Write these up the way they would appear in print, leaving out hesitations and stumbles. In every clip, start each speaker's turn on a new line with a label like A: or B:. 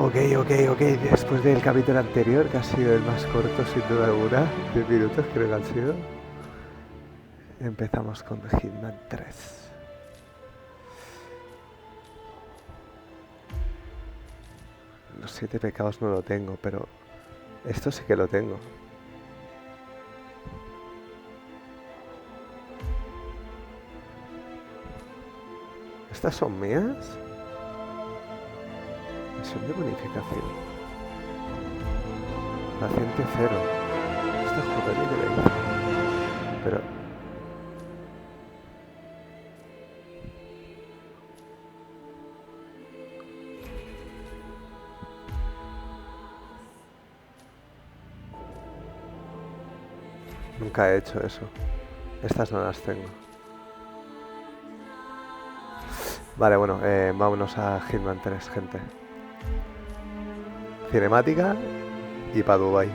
A: Ok. Después del capítulo anterior, que ha sido el más corto sin duda alguna, 10 minutos creo que han sido, empezamos con Hitman 3. Los 7 pecados no lo tengo, pero esto sí que lo tengo. ¿Estas son mías? Misión de bonificación. Paciente 0. Esto es juvenil de la hice. Pero... nunca he hecho eso. Estas no las tengo. Vale, bueno, vámonos a Hitman 3, gente. Cinemática y pa' Dubai.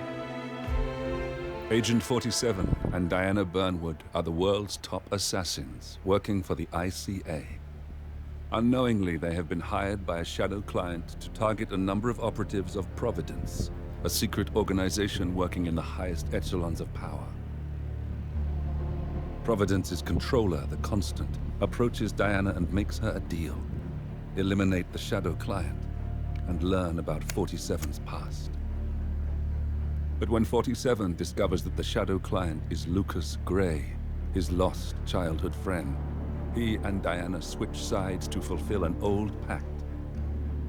B: Agent 47 and Diana Burnwood are the world's top assassins working for the ICA. Unknowingly, they have been hired by a shadow client to target a number of operatives of Providence, a secret organization working in the highest echelons of power. Providence's controller, the Constant, approaches Diana and makes her a deal. Eliminate the shadow client and learn about 47's past. But when 47 discovers that the shadow client is Lucas Gray, his lost childhood friend, he and Diana switch sides to fulfill an old pact: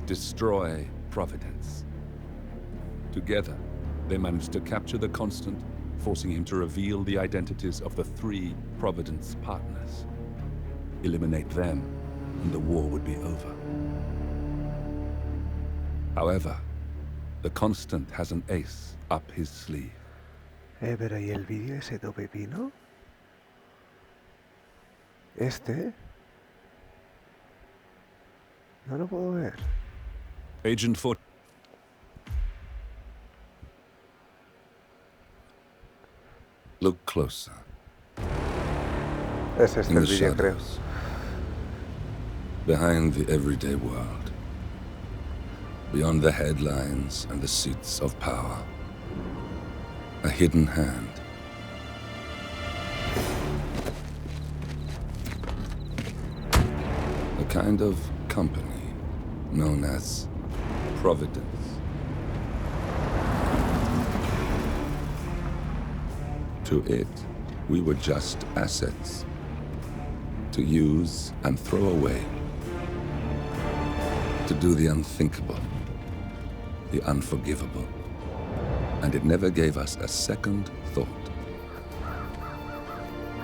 B: destroy Providence. Together, they manage to capture the Constant, forcing him to reveal the identities of the 3 Providence partners. Eliminate them, and the war would be over. However, the Constant has an ace up his sleeve.
A: Pero ¿y el vídeo ese do pepino? ¿Este? No lo puedo ver.
B: Agent 4... Look closer.
A: Es este
B: In
A: el
B: the
A: vídeo, creo.
B: shadows, behind the everyday world, beyond the headlines and the seats of power, a hidden hand. A kind of company known as Providence. To it, we were just assets to use and throw away, to do the unthinkable, the unforgivable. And it never gave us a second thought.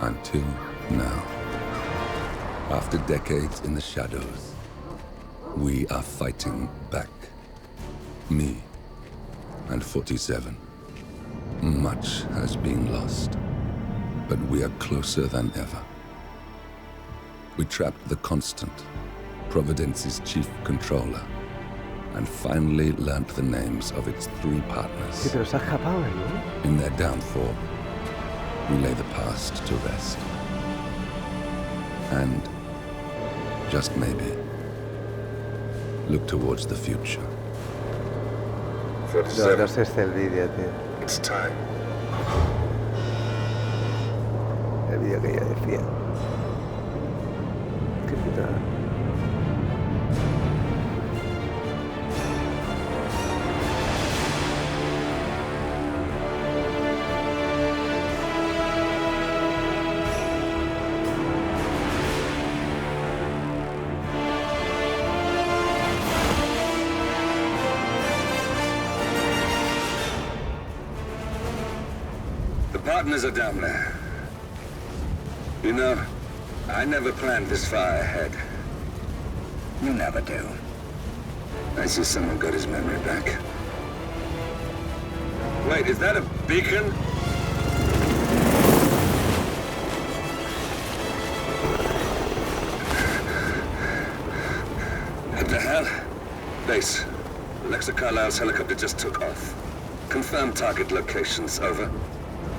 B: Until now. After decades in the shadows, we are fighting back. Me and 47. Much has been lost, but we are closer than ever. We trapped the Constant, Providence's chief controller, and finally learnt the names of its 3 partners.
A: Sí, pero se ha escapado, ¿no?
B: In their downfall, we lay the past to rest. And, just maybe, look towards the future.
A: No, no sé este el vídeo, tío.
B: It's time.
A: El vídeo que yo decía. Qué putada.
C: Partners are down there. You know, I never planned this far ahead. You never do. I see someone got his memory back. Wait, is that a beacon? What the hell? Base. Alexa Carlisle's helicopter just took off. Confirm target locations, over.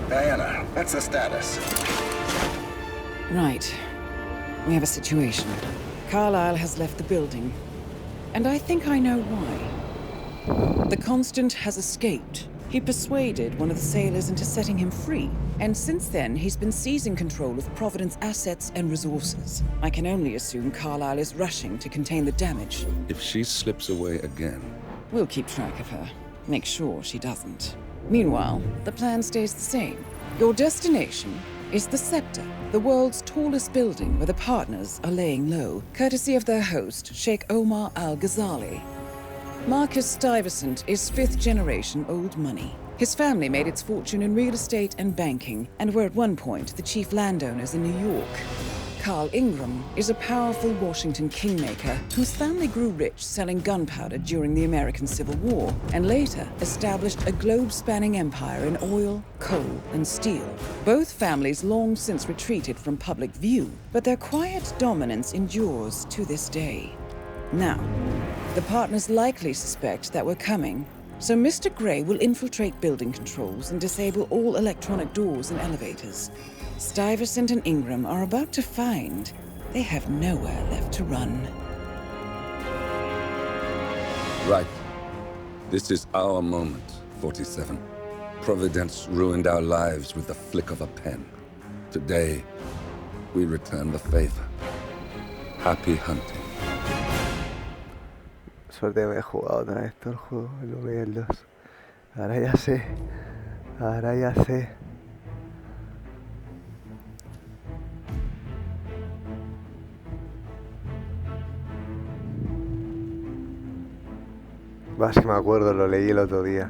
C: Diana, what's the status?
D: Right. We have a situation. Carlisle has left the building. And I think I know why. The Constant has escaped. He persuaded one of the sailors into setting him free, and since then he's been seizing control of Providence assets and resources. I can only assume Carlisle is rushing to contain the damage.
B: If she slips away again...
D: We'll keep track of her. Make sure she doesn't. Meanwhile, the plan stays the same. Your destination is the Scepter, the world's tallest building where the partners are laying low, courtesy of their host, Sheikh Omar Al-Ghazali. Marcus Stuyvesant is fifth-generation old money. His family made its fortune in real estate and banking, and were at one point the chief landowners in New York. Carl Ingram is a powerful Washington kingmaker whose family grew rich selling gunpowder during the American Civil War, and later established a globe-spanning empire in oil, coal, and steel. Both families long since retreated from public view, but their quiet dominance endures to this day. Now, the partners likely suspect that we're coming, so Mr. Grey will infiltrate building controls and disable all electronic doors and elevators. Stuyvesant and Ingram are about to find they have nowhere left to run.
B: Right. This is our moment, 47. Providence ruined our lives with the flick of a pen. Today, we return the favor. Happy hunting.
A: Suerte que me he jugado otra vez todo el juego, el 1 y el 2. Ahora ya sé. Ahora ya sé. Va, si me acuerdo, lo leí el otro día.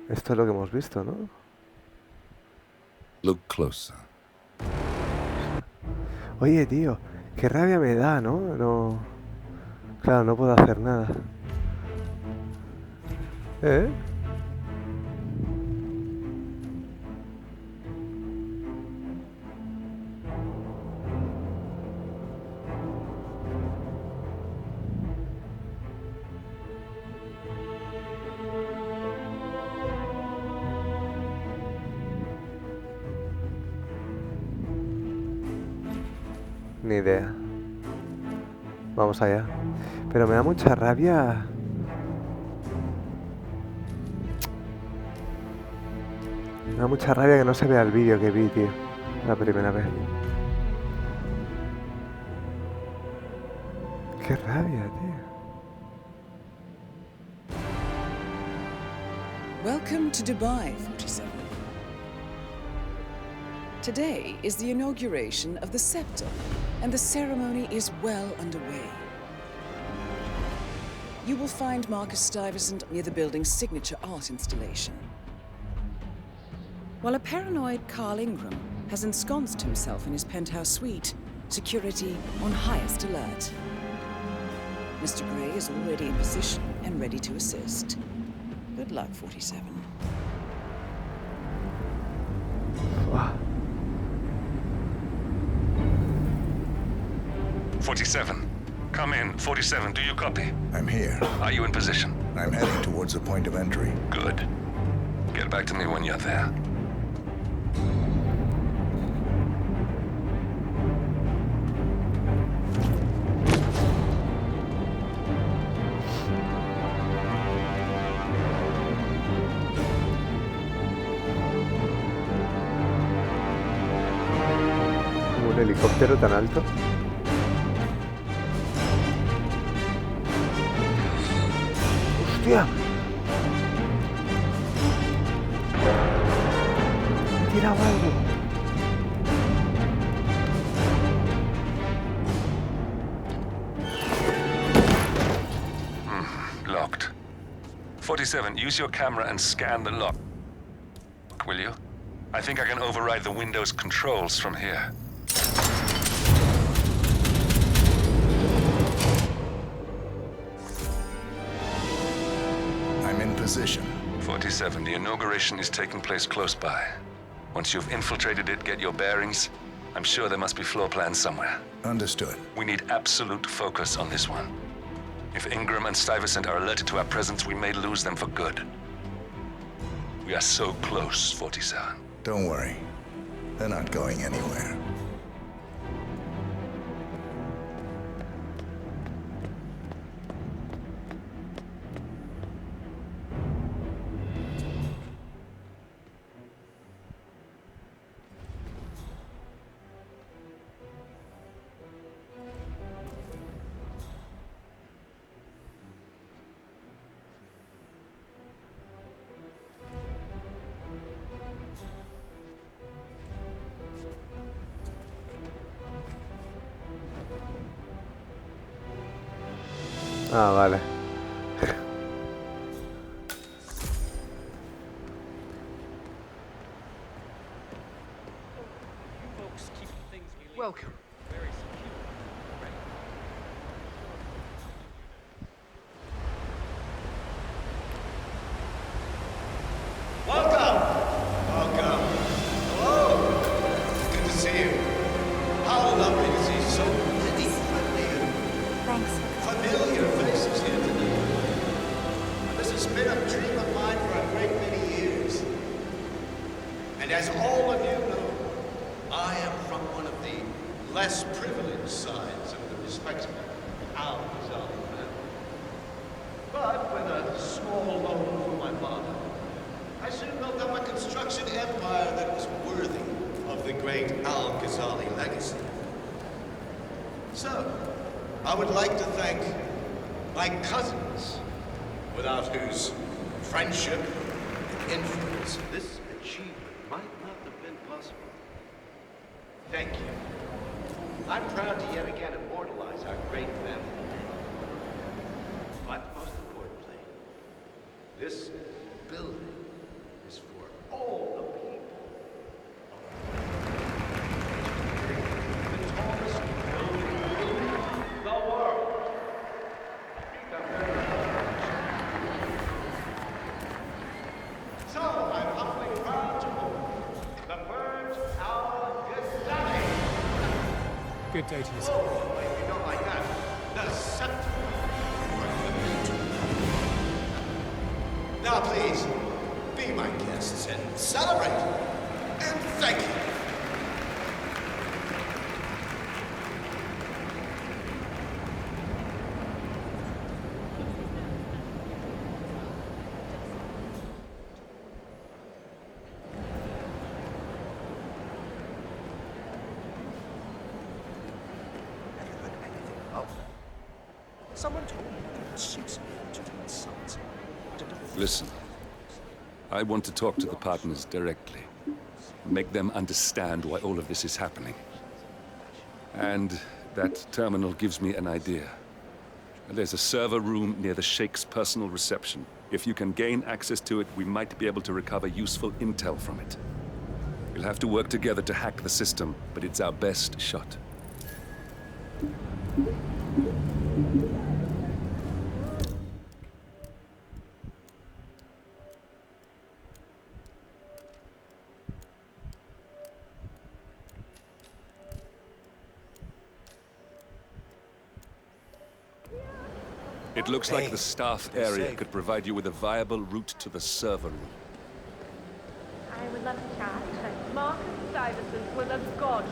A: Esto es lo que hemos visto, ¿no?
B: Look closer.
A: Oye, tío, qué rabia me da, ¿no? No... Claro, no puedo hacer nada. ¿Eh? Ni idea. Vamos allá. Pero me da mucha rabia. Me da mucha rabia que no se vea el vídeo que vi, tío. La primera vez. Qué rabia, tío.
D: Welcome to Dubai, 47. Today is the inauguration of the scepter, and the ceremony is well underway. You will find Marcus Stuyvesant near the building's signature art installation, while a paranoid Carl Ingram has ensconced himself in his penthouse suite, security on highest alert. Mr. Gray is already in position and ready to assist. Good luck, 47.
A: Buah.
E: 47. Come in. 47, do you copy?
F: I'm here.
E: Are you in position?
F: I'm heading towards the point of entry.
E: Good. Get back to me when you're there.
A: Un helicóptero tan alto. ¡Hostia! Me he tirado algo.
E: Locked. 47, use your camera and scan the lock. Will you? I think I can override the Windows controls from here.
F: I'm in position.
E: 47, the inauguration is taking place close by. Once you've infiltrated it, get your bearings. I'm sure there must be floor plans somewhere.
F: Understood.
E: We need absolute focus on this one. If Ingram and Stuyvesant are alerted to our presence, we may lose them for good. We are so close, 47.
F: Don't worry. They're not going anywhere.
A: Ah, vale.
G: Welcome.
H: Welcome. Hello. Good to see you. How lovely to see so many familiar faces here tonight. This has been a dream of mine for a great many years. And as all of you know, I am from one of the less privileged sides of the respectable Al-Ghazali family. But with a small loan from my father, I soon built up a construction empire that was worthy of the great Al-Ghazali legacy. So, I would like to thank my cousins, without whose friendship and influence this achievement might not have been possible. Thank you. I'm proud to yet again immortalize our great family. But most importantly,
G: Good day to you, sir.
H: Oh, maybe not like that. The scepter. Now, please, be my guests and celebrate. And thank you.
I: Someone told me there were 6 legitimate sons.
B: Listen, I want to talk to the partners directly. Make them understand why all of this is happening. And that terminal gives me an idea. There's a server room near the Sheikh's personal reception. If you can gain access to it, we might be able to recover useful intel from it. We'll have to work together to hack the system, but it's our best shot. It looks like the staff area could provide you with a viable route to the server room.
J: I would love to chat. Marcus Stuyvesant was a god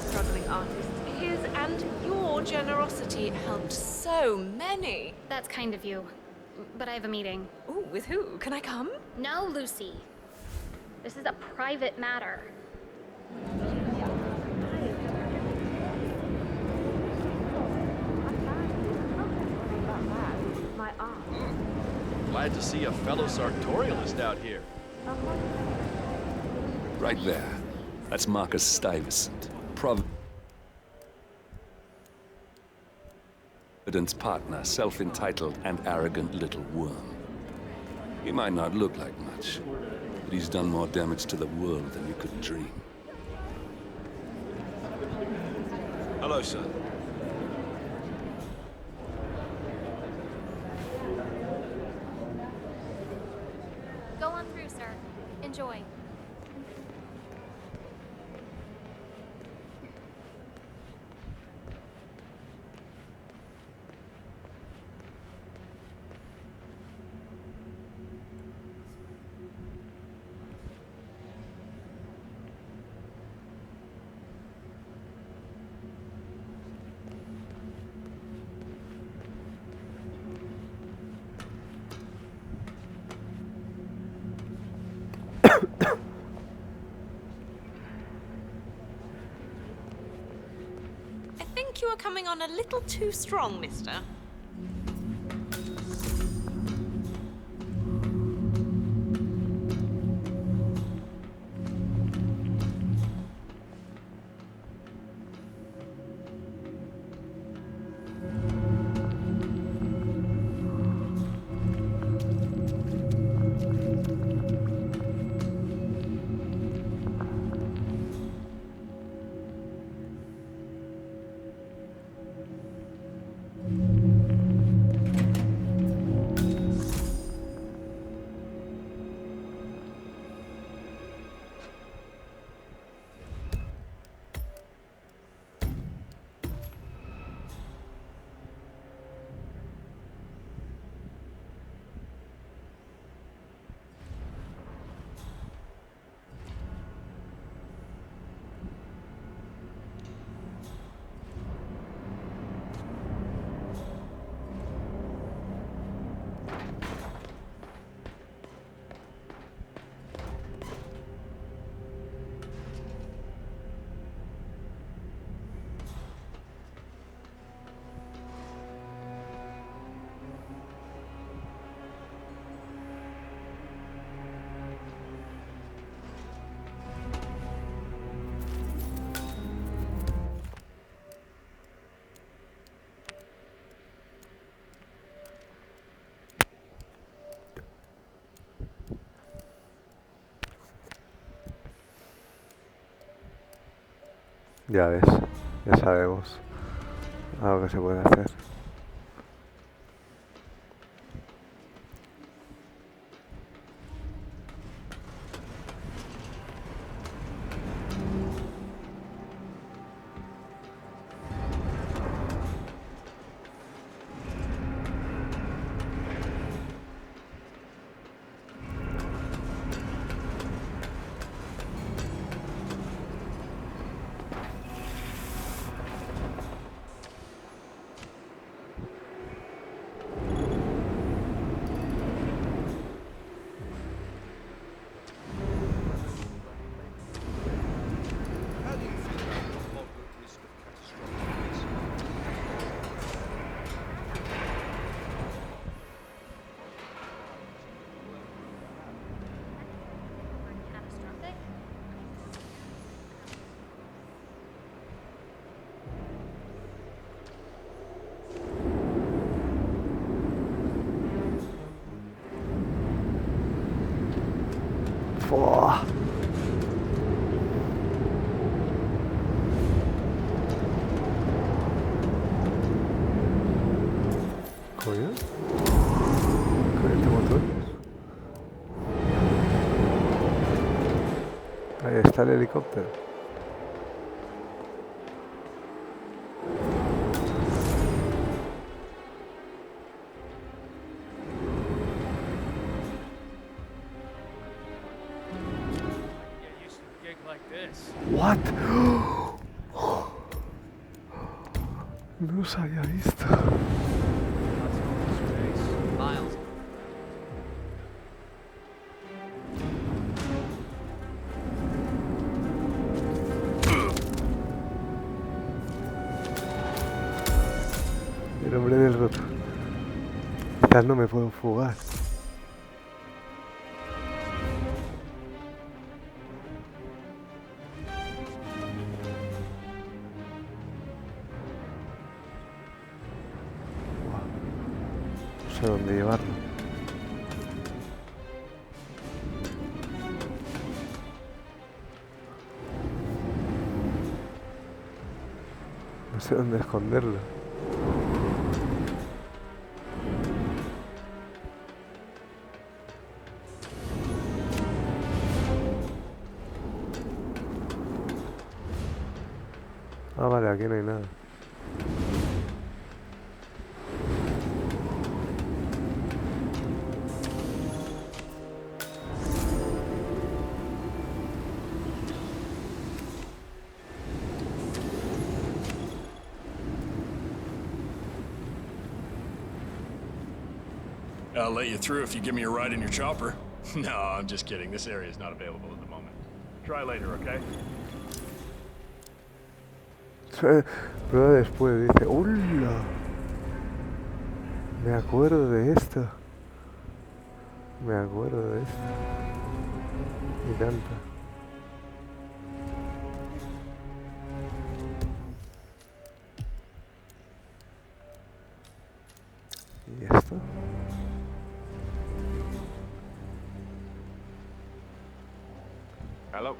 J: struggling artist. His and your generosity helped so many.
K: That's kind of you. But I have a meeting.
J: Ooh, with who? Can I come?
K: No, Lucy. This is a private matter.
J: My art.
I: Glad to see a fellow sartorialist out here.
B: Right there. That's Marcus Stuyvesant. Providence partner, self-entitled and arrogant little worm. He might not look like much, but he's done more damage to the world than you could dream.
I: Hello, sir.
K: Go on through, sir. Enjoy.
J: I think you are coming on a little too strong, mister.
A: Ya ves, ya sabemos algo que se puede hacer. Coño. Con este motor. Ahí está el helicóptero. What? No los había visto.
I: Miles.
A: El hombre del rotor. Quizás no me puedo fugar. No sé dónde llevarlo. No sé dónde esconderlo. Ah, vale, aquí no hay nada.
G: I'll let you through if you give me a ride in your chopper. No, I'm just kidding. This area is not available at the moment. Try later, okay?
A: Prueba después, dice. ¡Hola! Me acuerdo de esto. Me acuerdo de esto. Y tanto. ¿Y esto?
G: Hello.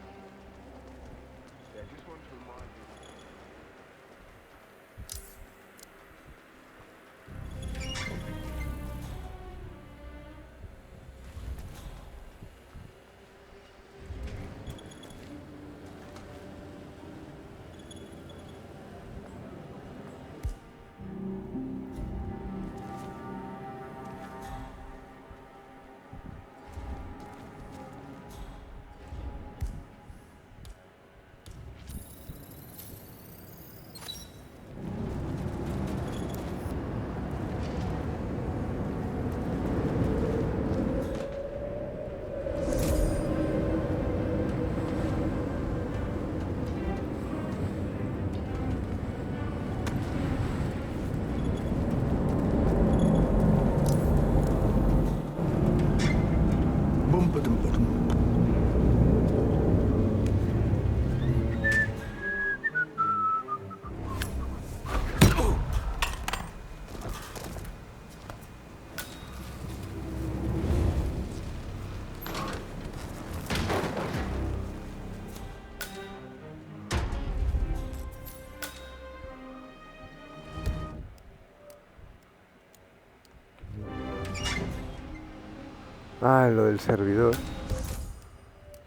A: Ah, lo del servidor.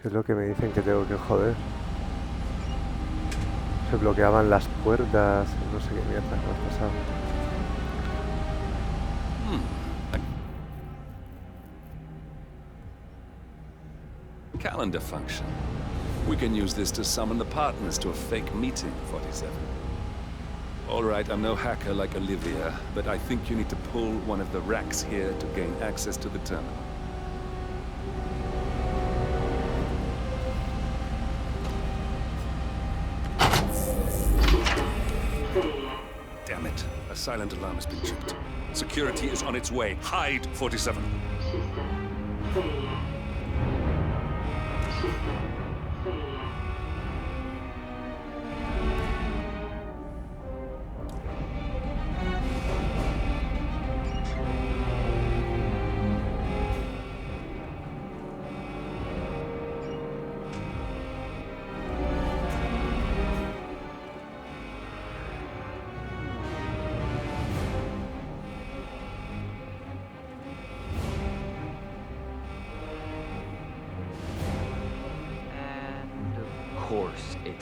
A: Que es lo que me dicen que tengo que joder. Se bloqueaban las puertas. No sé qué mierda me ha pasado.
B: Calendar function. We can use this to summon the partners to a fake meeting, 47. All right, I'm no hacker like Olivia, but I think you need to pull one of the racks here to gain access to the terminal. Damn it. A silent alarm has been tripped. Security is on its way. Hide, 47.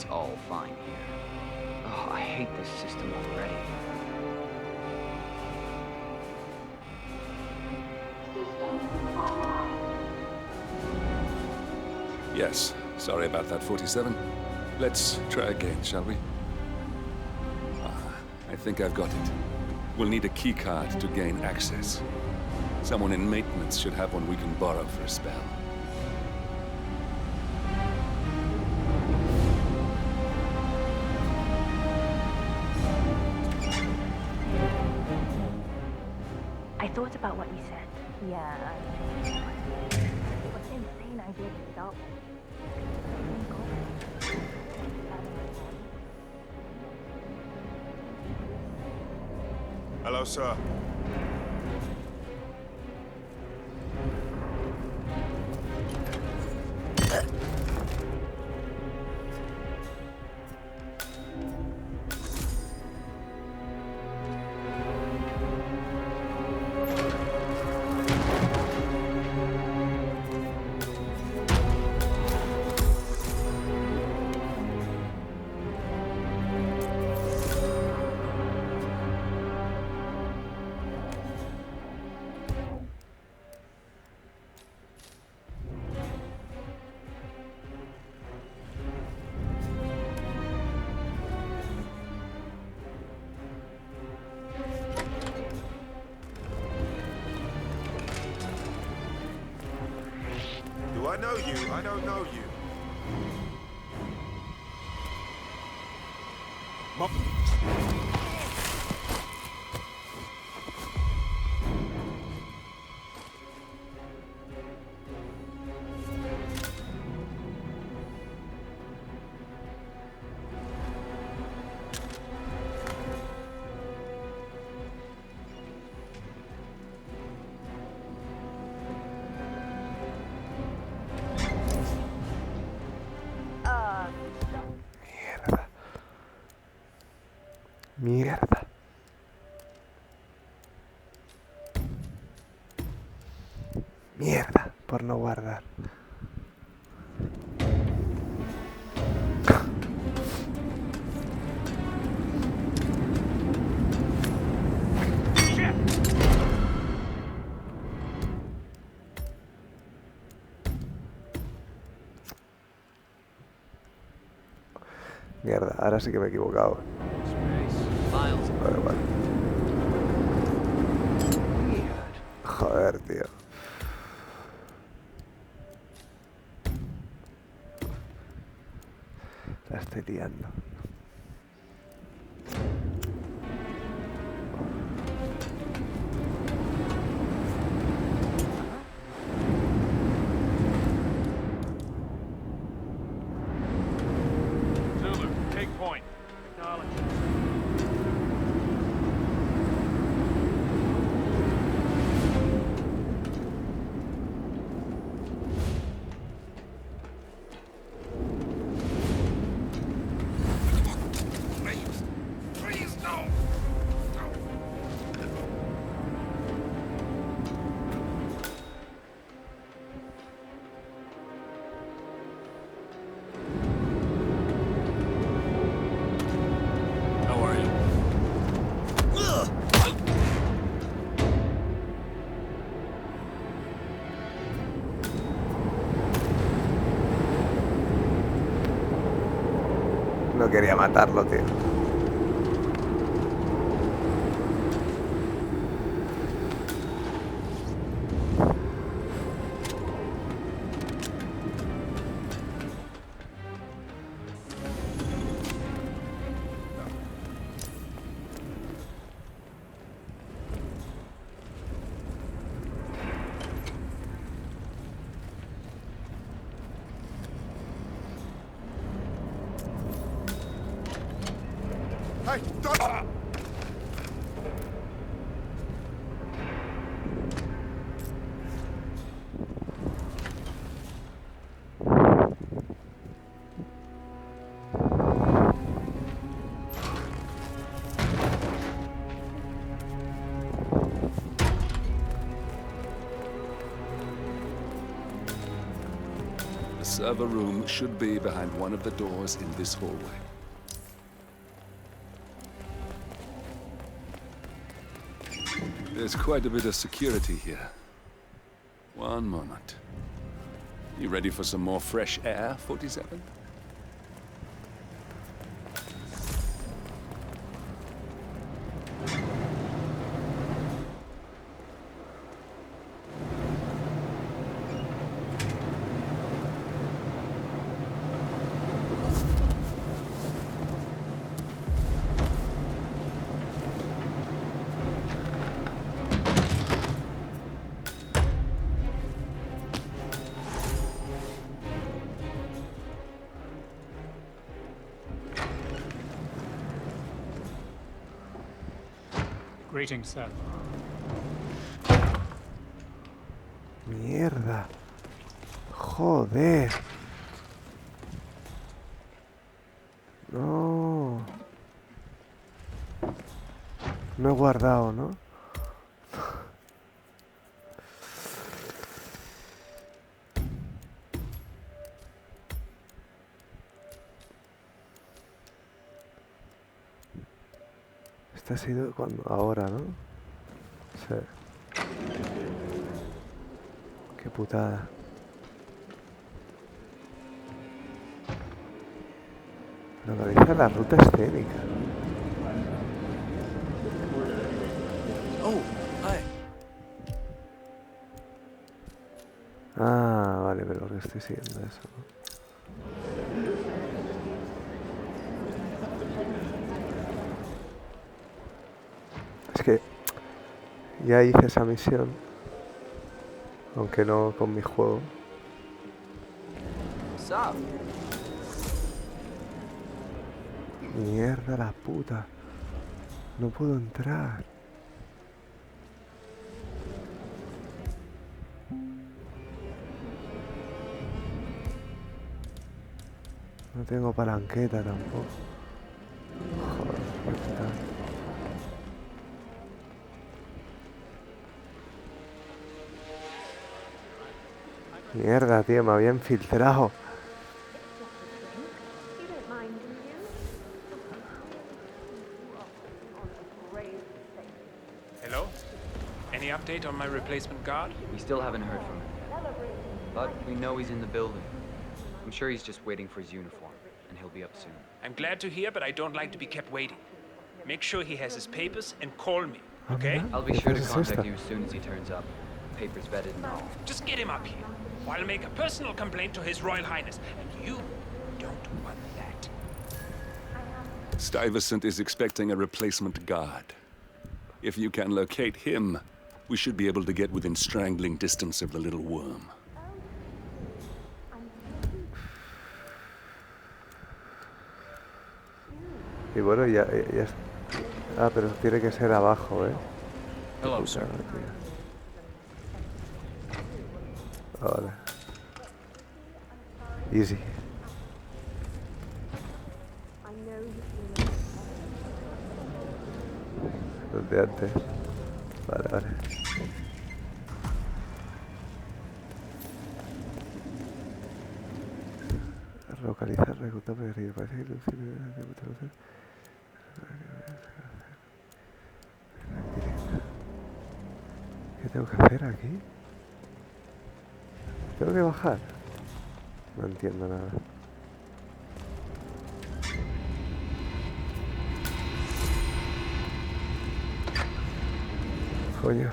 I: It's all fine here. Oh, I hate this system already.
B: Yes, sorry about that, 47. Let's try again, shall we? I think I've got it. We'll need a keycard to gain access. Someone in maintenance should have one we can borrow for a spell.
K: I thought about what you said. Yeah. What an insane idea to stop.
L: Hello, sir. Do I know you? I don't know you.
A: Mierda. Mierda, por no guardar. Mierda, ahora sí que me he equivocado. Vale. Joder, tío. La estoy liando.
M: Zulu, take point. Acknowledge.
C: Please, no!
G: How are you?
A: No quería matarlo, tío.
L: Hey, don't...
B: server room should be behind one of the doors in this hallway. There's quite a bit of security here. One moment. You ready for some more fresh air, 47?
N: Greetings, sir.
A: Mierda. Joder. No. No he guardado, ¿no? Este ha sido cuando... Ahora, ¿no? Sí. Qué putada. Localiza la ruta escénica.
O: Oh, hi.
A: Ah, vale, pero que estoy siguiendo eso, ¿no? Es que ya hice esa misión, aunque no con mi juego.
O: Sup?
A: Mierda la puta. No puedo entrar. No tengo palanqueta tampoco. Joder, qué putada. Mierda, tío, me había infiltrado.
N: Hello? Any update on my replacement guard?
P: We still haven't heard from him. But we know he's in the building. I'm sure he's just waiting for his uniform, and he'll be up soon.
N: I'm glad to hear, but I don't like to be kept waiting. Make sure he has his papers and call me, okay?
P: I'll be sure to contact you as soon as he turns up. Papers vetted and all.
N: Just get him up here, or I'll make a personal complaint to His Royal Highness, and you don't want that.
B: Stuyvesant is expecting a replacement guard. If you can locate him, we should be able to get within strangling distance of the little worm.
A: Y bueno, ya Ah, pero tiene que ser abajo, ¿eh?
P: Hello, sir.
A: Vale. Easy. Los de antes. Vale, vale. Localizar, reclutar, perdido. Parece que ¿qué tengo que hacer aquí? ¿Tengo que bajar? No entiendo nada. Coño.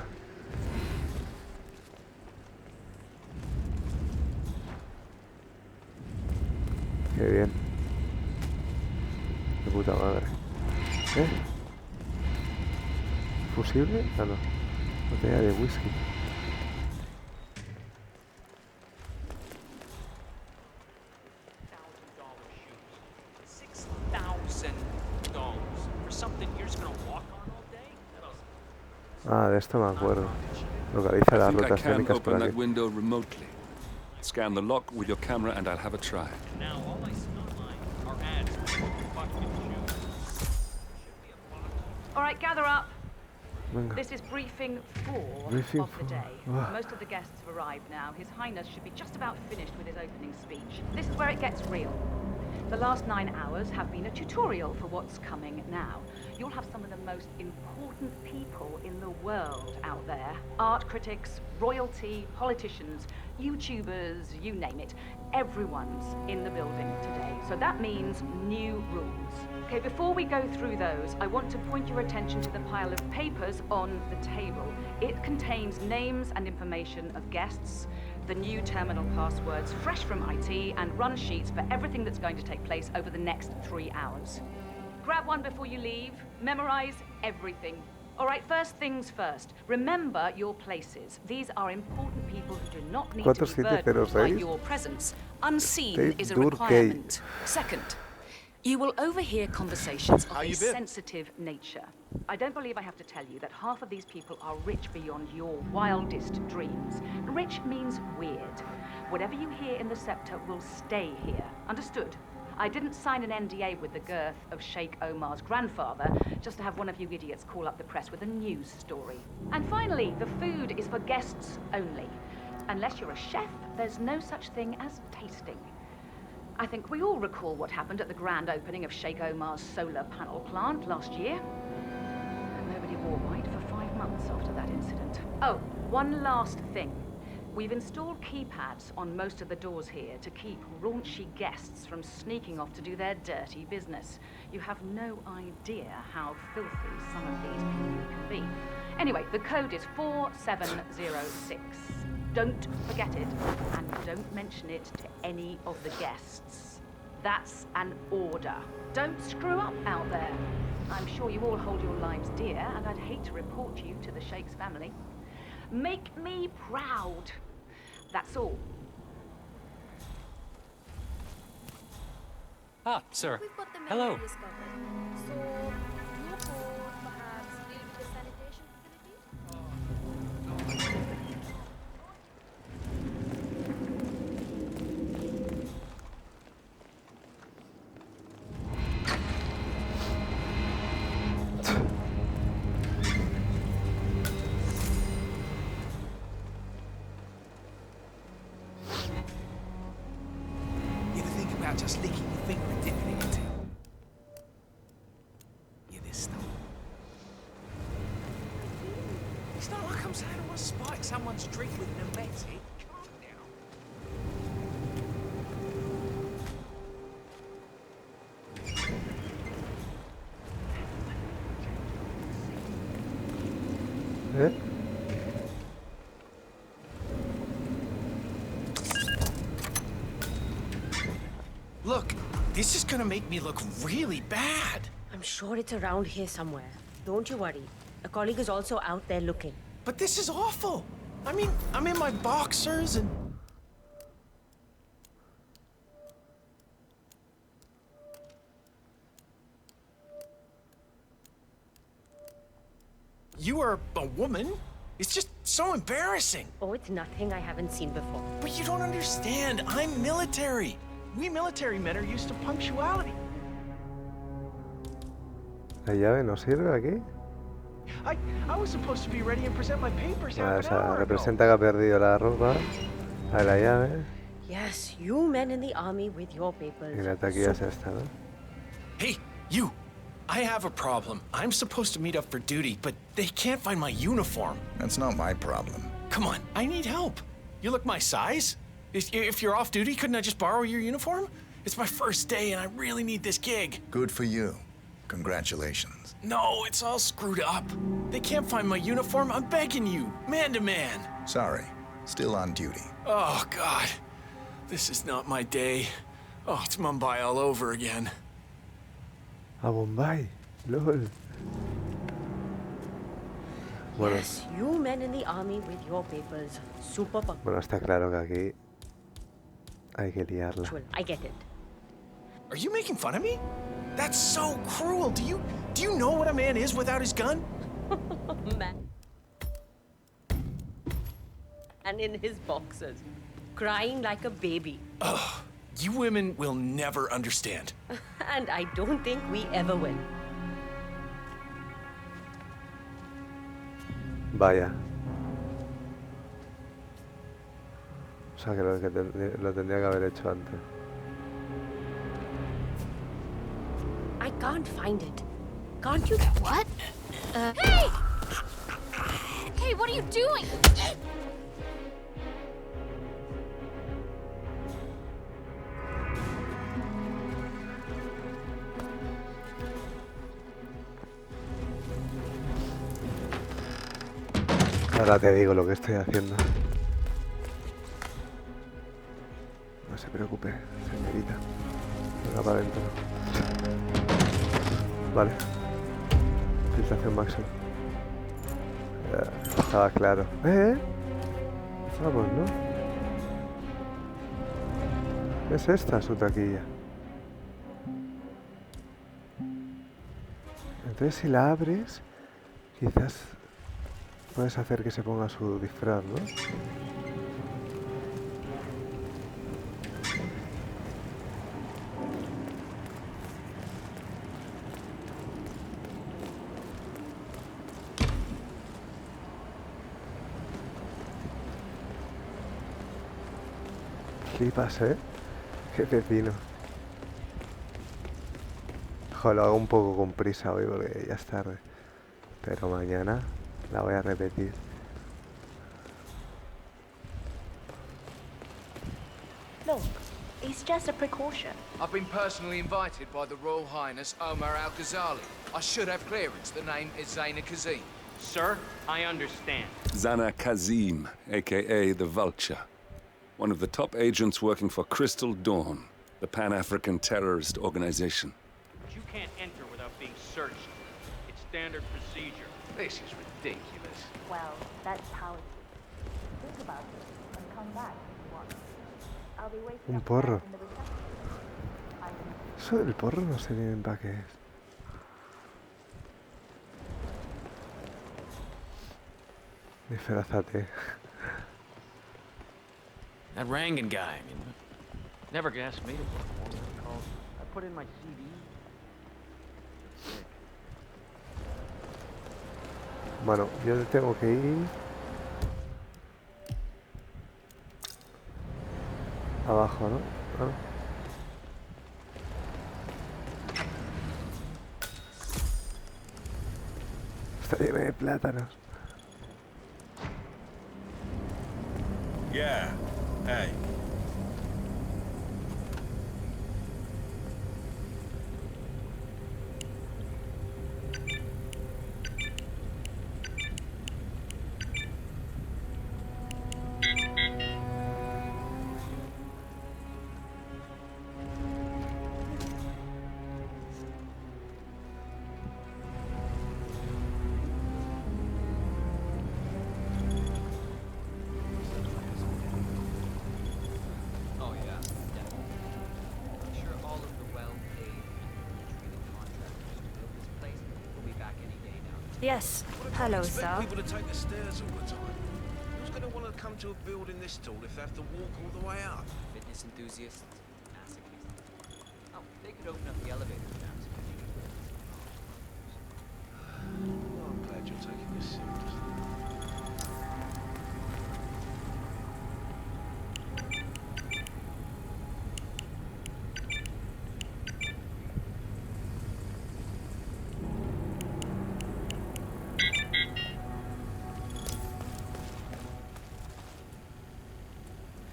A: Qué bien. De puta madre. ¿Eh? ¿Fusible? Ah, no. Botella de whisky. Ah, de esto me acuerdo. Localiza las rutas técnicas por aquí.
B: Scan the lock with your camera and I'll have a try.
J: All right, gather up.
A: Venga.
Q: This is briefing 4
A: Briefing
Q: of the
A: 4.
Q: day.
A: Ah.
Q: Most of the guests have arrived now. His Highness should be just about finished with his opening speech. This is where it gets real. The last 9 hours have been a tutorial for what's coming now. You'll have some of the most important people in the world out there. Art critics, royalty, politicians, YouTubers, you name it. Everyone's in the building today. So that means new rules. Okay, before we go through those, I want to point your attention to the pile of papers on the table. It contains names and information of guests, the new terminal passwords, fresh from IT, and run sheets for everything that's going to take place over the next 3 hours. Grab one before you leave. Memorize everything. All right, first things first. Remember your places. These are important people who do not need to be burdened by your presence. Unseen is a requirement. Second, you will overhear conversations of a sensitive nature. I don't believe I have to tell you that half of these people are rich beyond your wildest dreams. Rich means weird. Whatever you hear in the Scepter will stay here. Understood? I didn't sign an NDA with the girth of Sheikh Omar's grandfather just to have one of you idiots call up the press with a news story. And finally, the food is for guests only. Unless you're a chef, there's no such thing as tasting. I think we all recall what happened at the grand opening of Sheikh Omar's solar panel plant last year. Nobody wore white for 5 months after that incident. Oh, one last thing. We've installed keypads on most of the doors here to keep raunchy guests from sneaking off to do their dirty business. You have no idea how filthy some of these people can be. Anyway, the code is 4706. Don't forget it, and don't mention it to any of the guests. That's an order. Don't screw up out there. I'm sure you all hold your lives dear, and I'd hate to report you to the Sheikh's family. Make me proud. That's all.
R: Ah, sir.
S: We've got the main
R: Hello.
S: areas covered. So, you four perhaps deal with the sanitation facility?
I: You ever think about just licking your finger and dipping it into? Yeah, this stuff. It's not like I'm saying I want to spike someone's drink with an emetic. Calm down.
A: ¿Eh?
I: Look, this is gonna make me look really bad.
T: I'm sure it's around here somewhere. Don't you worry. A colleague is also out there looking.
I: But this is awful. I mean, I'm in my boxers and... You are a woman? It's just so embarrassing.
T: Oh, it's nothing I haven't seen before.
I: But you don't understand. I'm military. We military men are used to punctuality.
A: ¿La llave no sirve aquí?
I: I was supposed to be ready and present my papers half
A: O
I: an
A: sea,
I: hour ago.
A: representa que ha perdido la ropa. A la llave.
T: Yes, you men in the army with your papers.
A: Y la taquilla es esta, ¿no?
I: Hey, you! I have a problem. I'm supposed to meet up for duty, but they can't find my uniform.
F: That's not my problem.
I: Come on, I need help. You look my size. If you're off duty, couldn't I just borrow your uniform? It's my first day and I really need this gig.
F: Good for you. Congratulations.
I: No, it's all screwed up. They can't find my uniform. I'm begging you, man to man.
F: Sorry. Still on duty.
I: Oh, God. This is not my day. Oh, it's Mumbai all over again.
A: A Bombay. LOL. Bueno,
T: Yes, you men in the army with your papers. Super punctual.
A: bueno, está claro que aquí hay que liarla.
T: I get it.
I: Are you making fun of me? That's so cruel. Do you know what a man is without his gun?
T: Man. And in his boxers, crying like a baby.
I: Ugh, you women will never understand.
T: And I don't think we ever will.
A: Vaya. O sea que lo tendría que haber hecho antes.
T: I can't find it. Can't you?
S: What? Hey! Hey, what are you doing?
A: Ahora te digo lo que estoy haciendo. No se preocupe, señorita. Venga para adentro. Vale. Filtración máxima. Estaba claro. Vamos, ¿no? Es esta su taquilla. Entonces si la abres, quizás puedes hacer que se ponga su disfraz, ¿no? Flipas, ¿eh? Qué pepino. Joder, lo hago un poco con prisa hoy porque ya es tarde. Pero mañana la voy a repetir.
K: Look, it's just a precaution.
R: I've been personally invited by the Royal Highness Omar Al-Ghazali. I should have clearance. The name is Zaina Kazim.
N: Sir, I understand.
B: Zana Kazim, aka the Vulture. One of the top agents working for Crystal Dawn, the Pan-African terrorist organization.
N: But you can't enter without being searched. It's standard procedure.
R: This is ridiculous.
K: Well, that's how it is. Think about it and come back if you want. I'll be waiting
A: Un
K: upstairs
A: porro.
K: in the reception.
A: Eso del porro no sé bien para qué es. Disfrázate.
I: That Rangan guy, I mean, never asked me to perform. I put in my CD.
A: Bueno, yo tengo que ir abajo, ¿no? Ah. Está lleno de plátanos.
L: Yeah. Hey.
P: Oh yeah, definitely. I'm sure all of the well-paid and treated contractors who built this place will be back any day now.
T: Yes. Hello,
L: Expect
T: sir.
L: people to take the stairs all the time. Who's going to want to come to a building this tall if they have to walk all the way up?
P: Fitness enthusiasts, masochists. Oh, they could open up the elevators now.
L: Oh, I'm glad you're taking this seriously.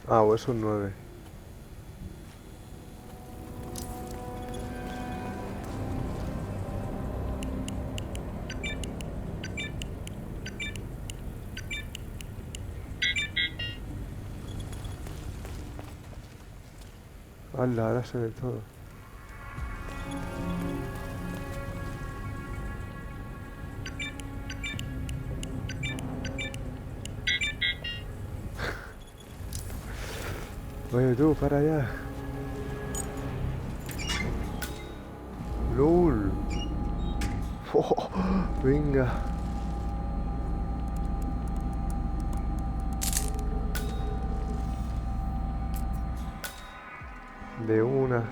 A: Ah, o es un 9. Hala, ahora se ve todo. Oye tú, para allá. LOL. Oh, venga. De una.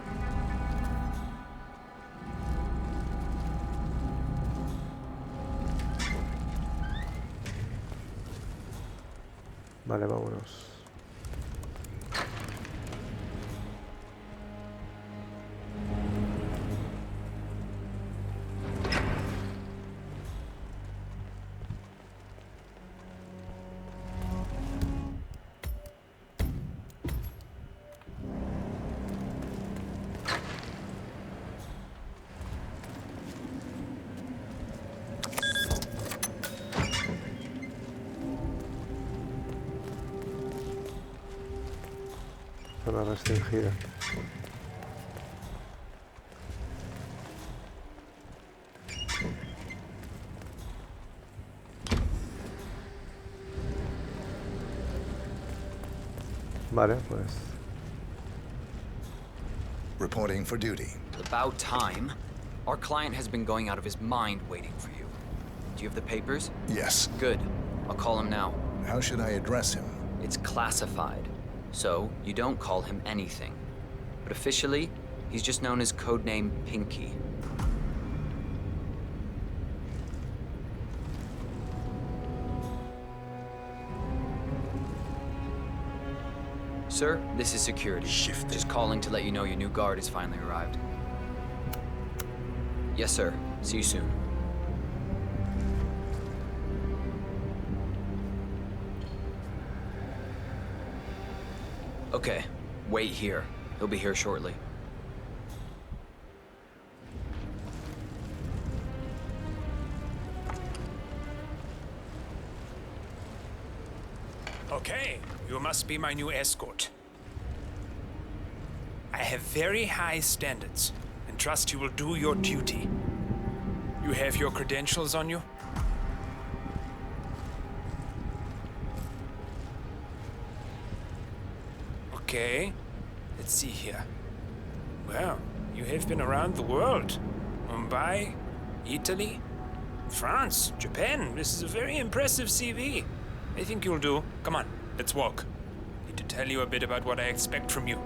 A: Vale, vámonos. Zona restringida. Vale, pues.
F: Reporting for duty.
P: About time. Our client has been going out of his mind waiting for you. Do you have the papers?
F: Yes.
P: Good. I'll call him now.
F: How should I address him?
P: It's classified, so you don't call him anything. But officially, he's just known as codename Pinky. Sir, this is security. Just calling to let you know your new guard has finally arrived. Yes, sir. See you soon. Okay, wait here. He'll be here shortly.
N: Okay, you must be my new escort. I have very high standards, and trust you will do your duty. You have your credentials on you? Okay, let's see here. Well, you have been around the world. Mumbai, Italy, France, Japan. This is a very impressive CV. I think you'll do. Come on, let's walk. Need to tell you a bit about what I expect from you.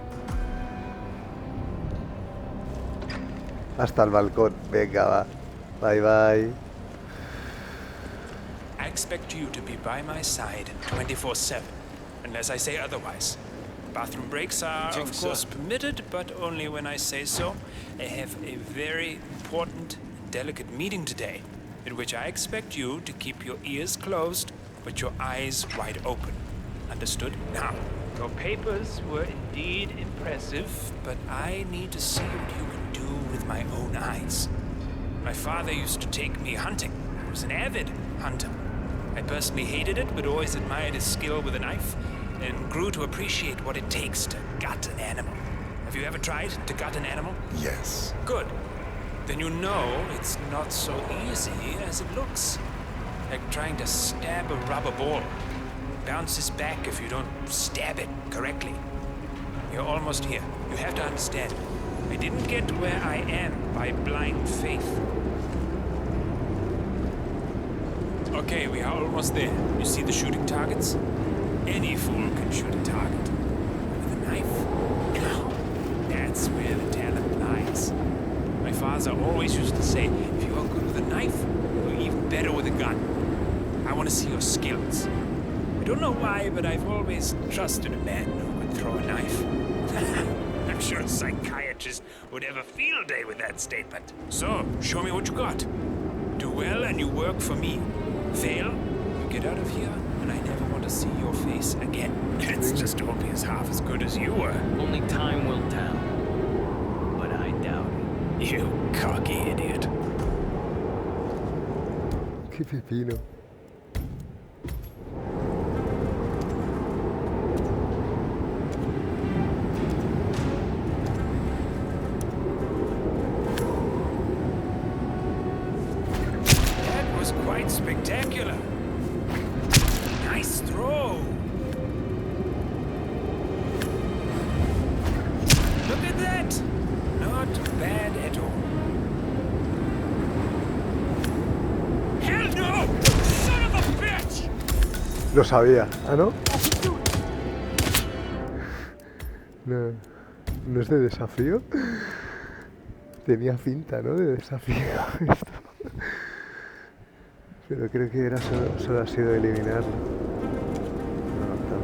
A: Hasta el balcón. Venga, va. Bye, bye.
N: I expect you to be by my side 24/7, unless I say otherwise. Bathroom breaks are, of course, permitted, but only when I say so. I have a very important and delicate meeting today, in which I expect you to keep your ears closed, but your eyes wide open. Understood? Now, your papers were indeed impressive, but I need to see what you can do with my own eyes. My father used to take me hunting. I was an avid hunter. I personally hated it, but always admired his skill with a knife, and grew to appreciate what it takes to gut an animal. Have you ever tried to gut an animal?
F: Yes.
N: Good. Then you know it's not so easy as it looks. Like trying to stab a rubber ball. Bounces back if you don't stab it correctly. You're almost here. You have to understand. I didn't get to where I am by blind faith. Okay, we are almost there. You see the shooting targets? Any fool can shoot a target. With a knife? No. That's where the talent lies. My father always used to say, if you are good with a knife, you're even better with a gun. I want to see your skills. I don't know why, but I've always trusted a man who could throw a knife. I'm sure a psychiatrist would have a field day with that statement. So, show me what you got. Do well and you work for me. Fail, you get out of here, and I never want to see your face again. It's just to hope he's half as good as you were.
O: Only time will tell. But I doubt it.
N: You cocky idiot.
A: Qué pepino.
N: That was quite spectacular. Nice throw. Look at that. Not bad at all. Hell no! Son of a bitch!
A: Lo sabía. ¿Ah, no? No. ¿No es de desafío? Tenía pinta, ¿no? De desafío esto. Pero creo que era solo ha sido eliminarlo. No,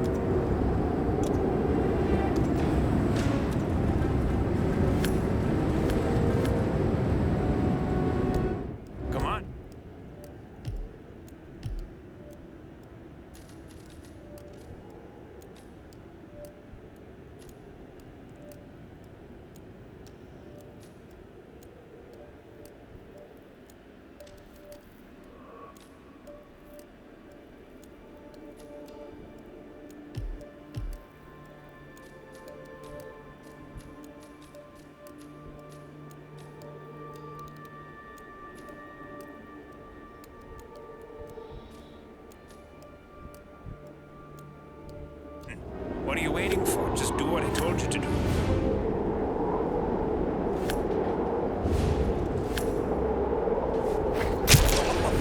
N: waiting for? Just do what I told you to do.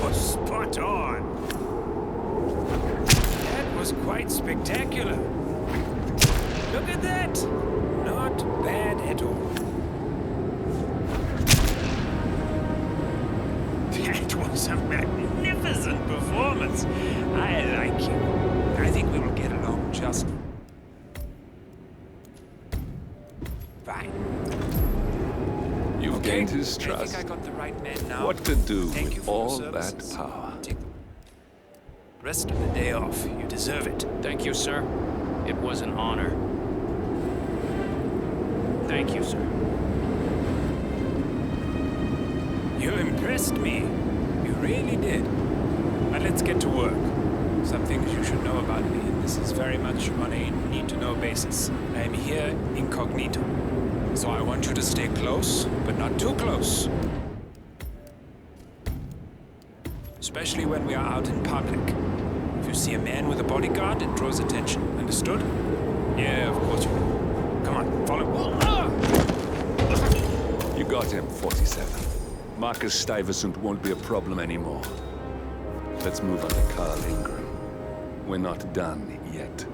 N: Oh, spot on. That was quite spectacular. Look at that. Not bad at all. That was a magnificent performance. I like you. I think we will get along just fine.
B: You've gained his
N: I
B: trust.
N: think I got the right man now.
B: What to do
N: Thank you
B: with
N: for your
B: all
N: services.
B: that power?
N: Take the rest of the day off. You deserve it.
O: Thank you, sir. It was an honor. Thank you, sir.
N: You impressed me. You really did. But let's get to work. Some things you should know about me, and this is very much on a need-to-know basis. I am here incognito. So I want you to stay close, but not too close. Especially when we are out in public. If you see a man with a bodyguard, it draws attention. Understood? Yeah, of course you will. Come on, follow.
B: You got him, 47. Marcus Stuyvesant won't be a problem anymore. Let's move on to Carl Ingram. We're not done yet.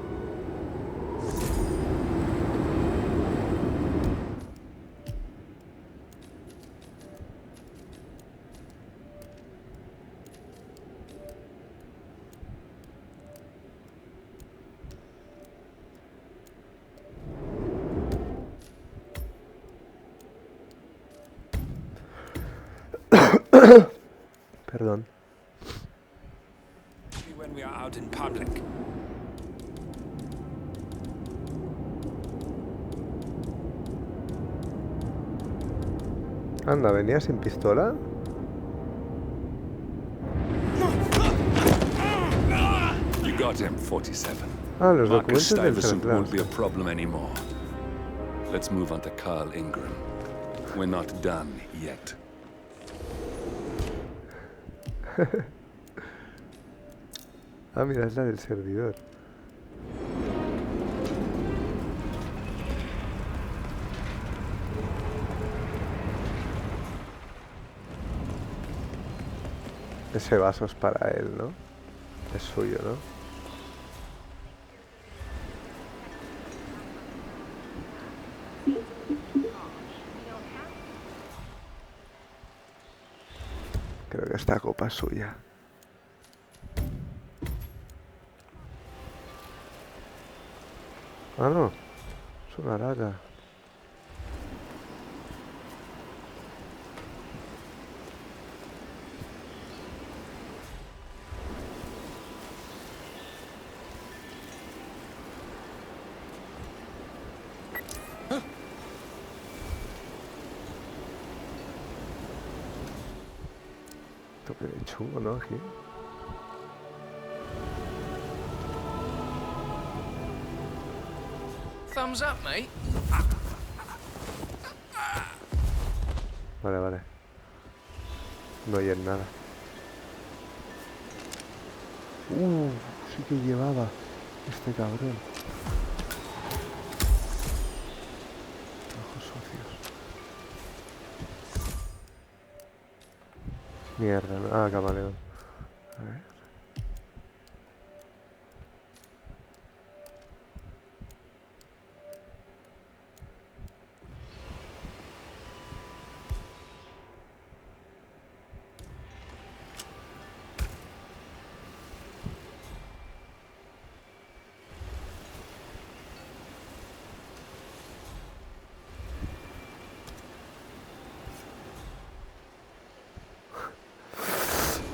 A: Perdón.
N: When we are out in public.
A: Anda, ¿venía sin pistola?
B: You got him, 47.
A: Ah, los
B: Marcus
A: documentos del
B: Stuyvesant
A: traslado.
B: won't be a problem anymore. Let's move on to Carl Ingram. We're not done yet.
A: Ah, mira, es la del servidor. Ese vaso es para él, ¿no? Es suyo, ¿no? Creo que esta copa es suya. Ah, no. Es una lata. Esto que de chungo, ¿no? Aquí.
R: Thumbs up, mate.
A: Vale, vale. No hay en nada. Sí que llevaba este cabrón. Ojos sucios. Mierda, ¿no? Ah, camaleón. A ver.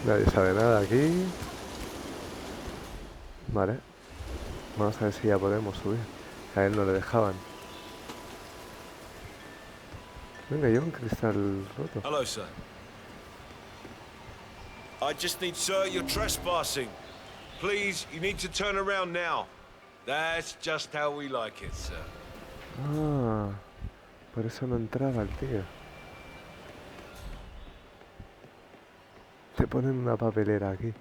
A: Nadie sabe nada aquí. Vale. Vamos a ver si ya podemos subir. A él no le dejaban. Venga, lleva un cristal roto.
L: Hello, sir. I just need, sir, you're trespassing. Please, you need to turn around now. That's just how we like it, sir.
A: Ah, por eso no entraba el tío. Te ponen una papelera aquí.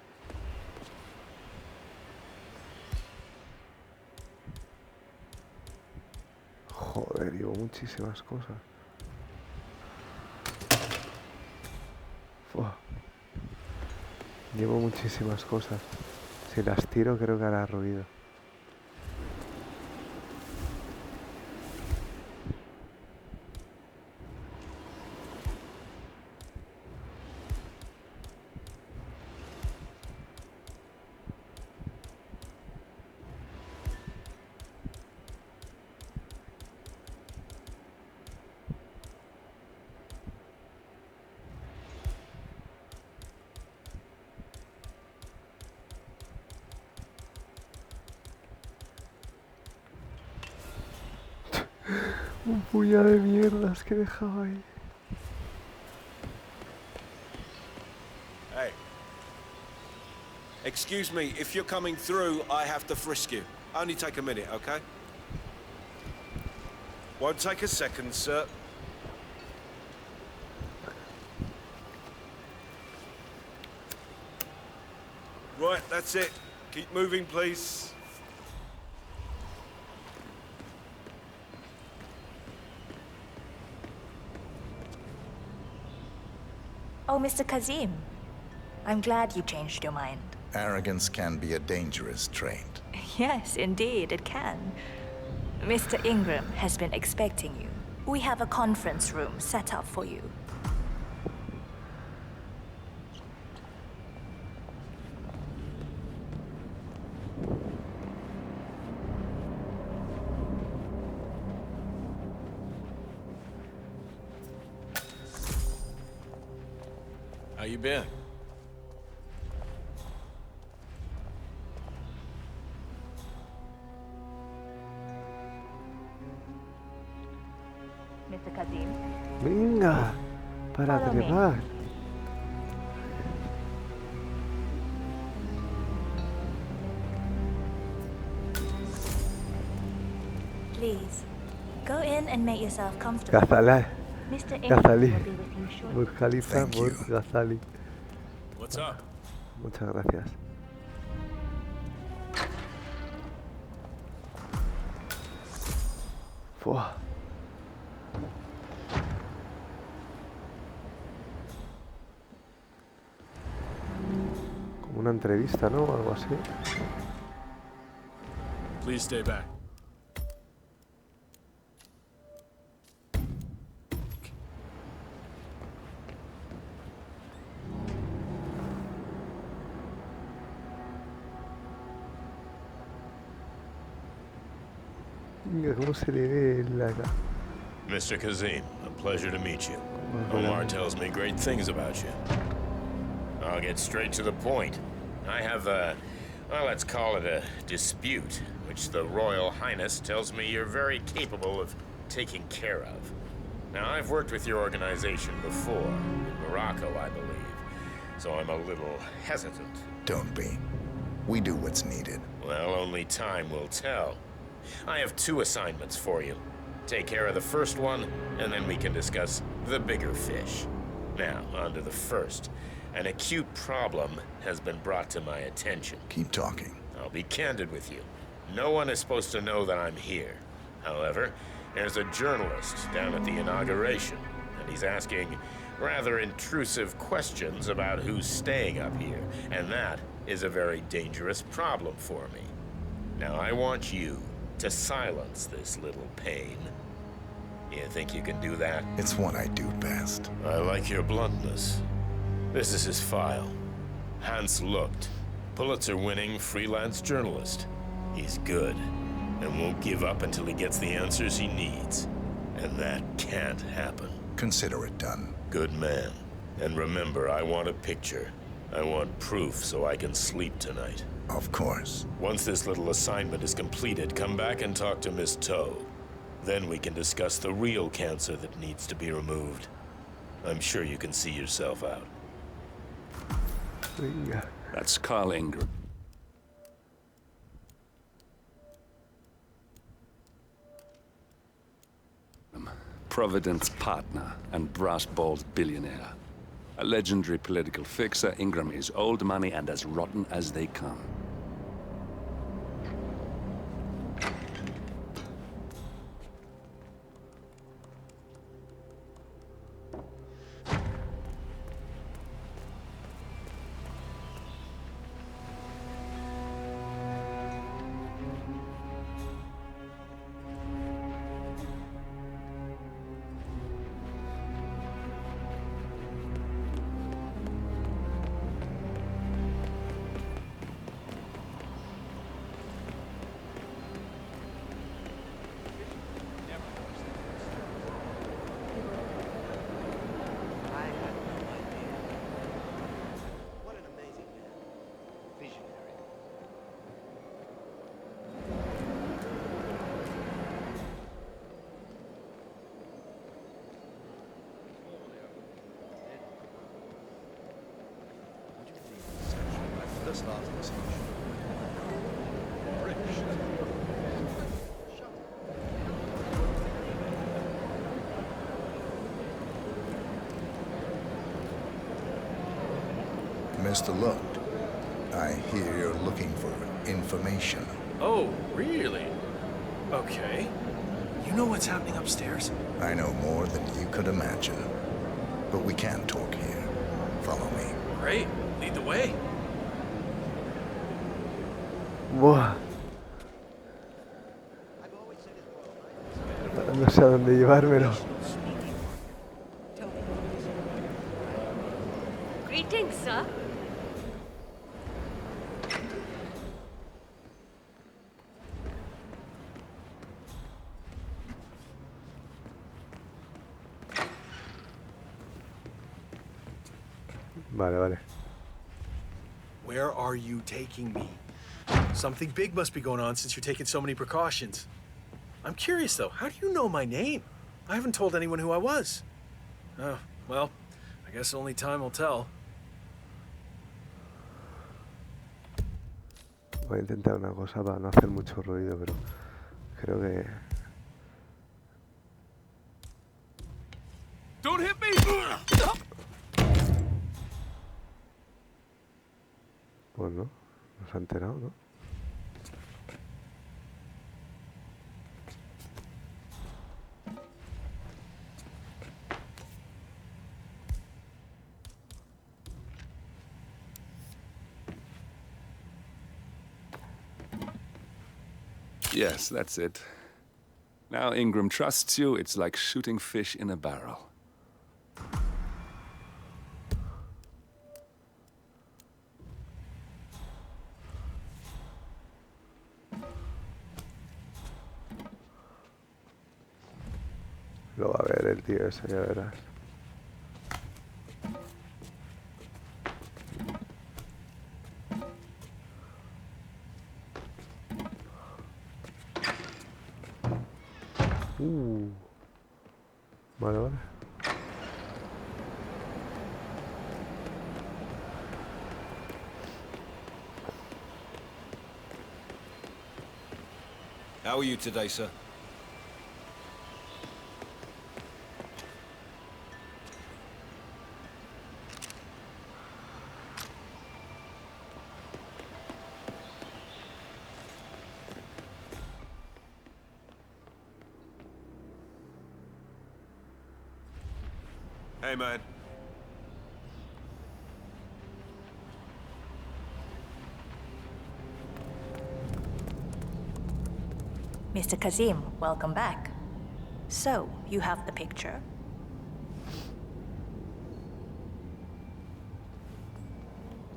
A: muchísimas cosas. Fua. Llevo muchísimas cosas. Si las tiro creo que hará ruido. Un puñado de mierdas que dejaba ahí.
L: Hey. Excuse me, if you're coming through, I have to frisk you. Only take a minute, okay? Won't take a second, sir. Right, that's it. Keep moving, please.
K: Oh, Mr. Kazim. I'm glad you changed your mind.
F: Arrogance can be a dangerous trait.
K: Yes, indeed, it can. Mr. Ingram has been expecting you. We have a conference room set up for you.
G: How you been?
K: Mr. Kazim.
A: Venga, para
K: Follow me.
A: trepar.
K: Please, go in and make yourself comfortable.
A: Gazala.
K: Mr. Ingram
A: Gazali.
K: will be with you shortly.
A: Burj Khalifa, Burj Gazali.
G: What's up?
A: Muchas gracias. Fua. Como una entrevista, ¿no? O algo así.
G: Please stay back.
A: Venga, ¿cómo se le ve la cara?
U: Mr. Kazim, a pleasure to meet you.
A: Well,
U: Omar tells me great things about you. I'll get straight to the point. I have a, well, let's call it a dispute, which the Royal Highness tells me you're very capable of taking care of. Now, I've worked with your organization before, in Morocco, I believe, so I'm a little hesitant.
F: Don't be. We do what's needed.
U: Well, only time will tell. I have 2 assignments for you. Take care of the first one, and then we can discuss the bigger fish. Now, on to the first. An acute problem has been brought to my attention.
F: Keep talking.
U: I'll be candid with you. No one is supposed to know that I'm here. However, there's a journalist down at the inauguration, and he's asking rather intrusive questions about who's staying up here, and that is a very dangerous problem for me. Now, I want you to silence this little pain. You think you can do that?
F: It's what I do best.
U: I like your bluntness. This is his file. Hans Lucht, Pulitzer-winning freelance journalist. He's good, and won't give up until he gets the answers he needs. And that can't happen.
F: Consider it done.
U: Good man. And remember, I want a picture. I want proof so I can sleep tonight.
F: Of course.
U: Once this little assignment is completed, come back and talk to Miss Toe. Then we can discuss the real cancer that needs to be removed. I'm sure you can see yourself out.
B: That's Carl Ingram. Providence partner and brass-balled billionaire. A legendary political fixer, Ingram is old money and as rotten as they come.
D: this last discussion.
F: Mr. Lund, I hear you're looking for information.
I: Oh, really? Okay. You know what's happening upstairs?
F: I know more than you could imagine. But we can't talk here. Follow me.
I: Great. Lead the way.
A: Buah. No sé a dónde llevármelo.
T: Greetings, sir.
A: Vale, vale.
I: Where are you taking me? Something big must be going on since you're taking so many precautions. I'm curious, though. How do you know my name? I haven't told anyone who I was. Oh, well, I guess only time will tell.
A: Voy a intentar una cosa para no hacer mucho ruido, pero creo que...
L: Don't hit me!
A: Pues no, nos ha enterado, ¿no?
B: Yes, that's it. Now Ingram trusts you, it's like shooting fish in a barrel.
A: Lo va a ver el tío ese, ya verás. Vale, vale.
L: How are you today, sir? Hey, man.
K: Mr. Kazim, welcome back. So, you have the picture?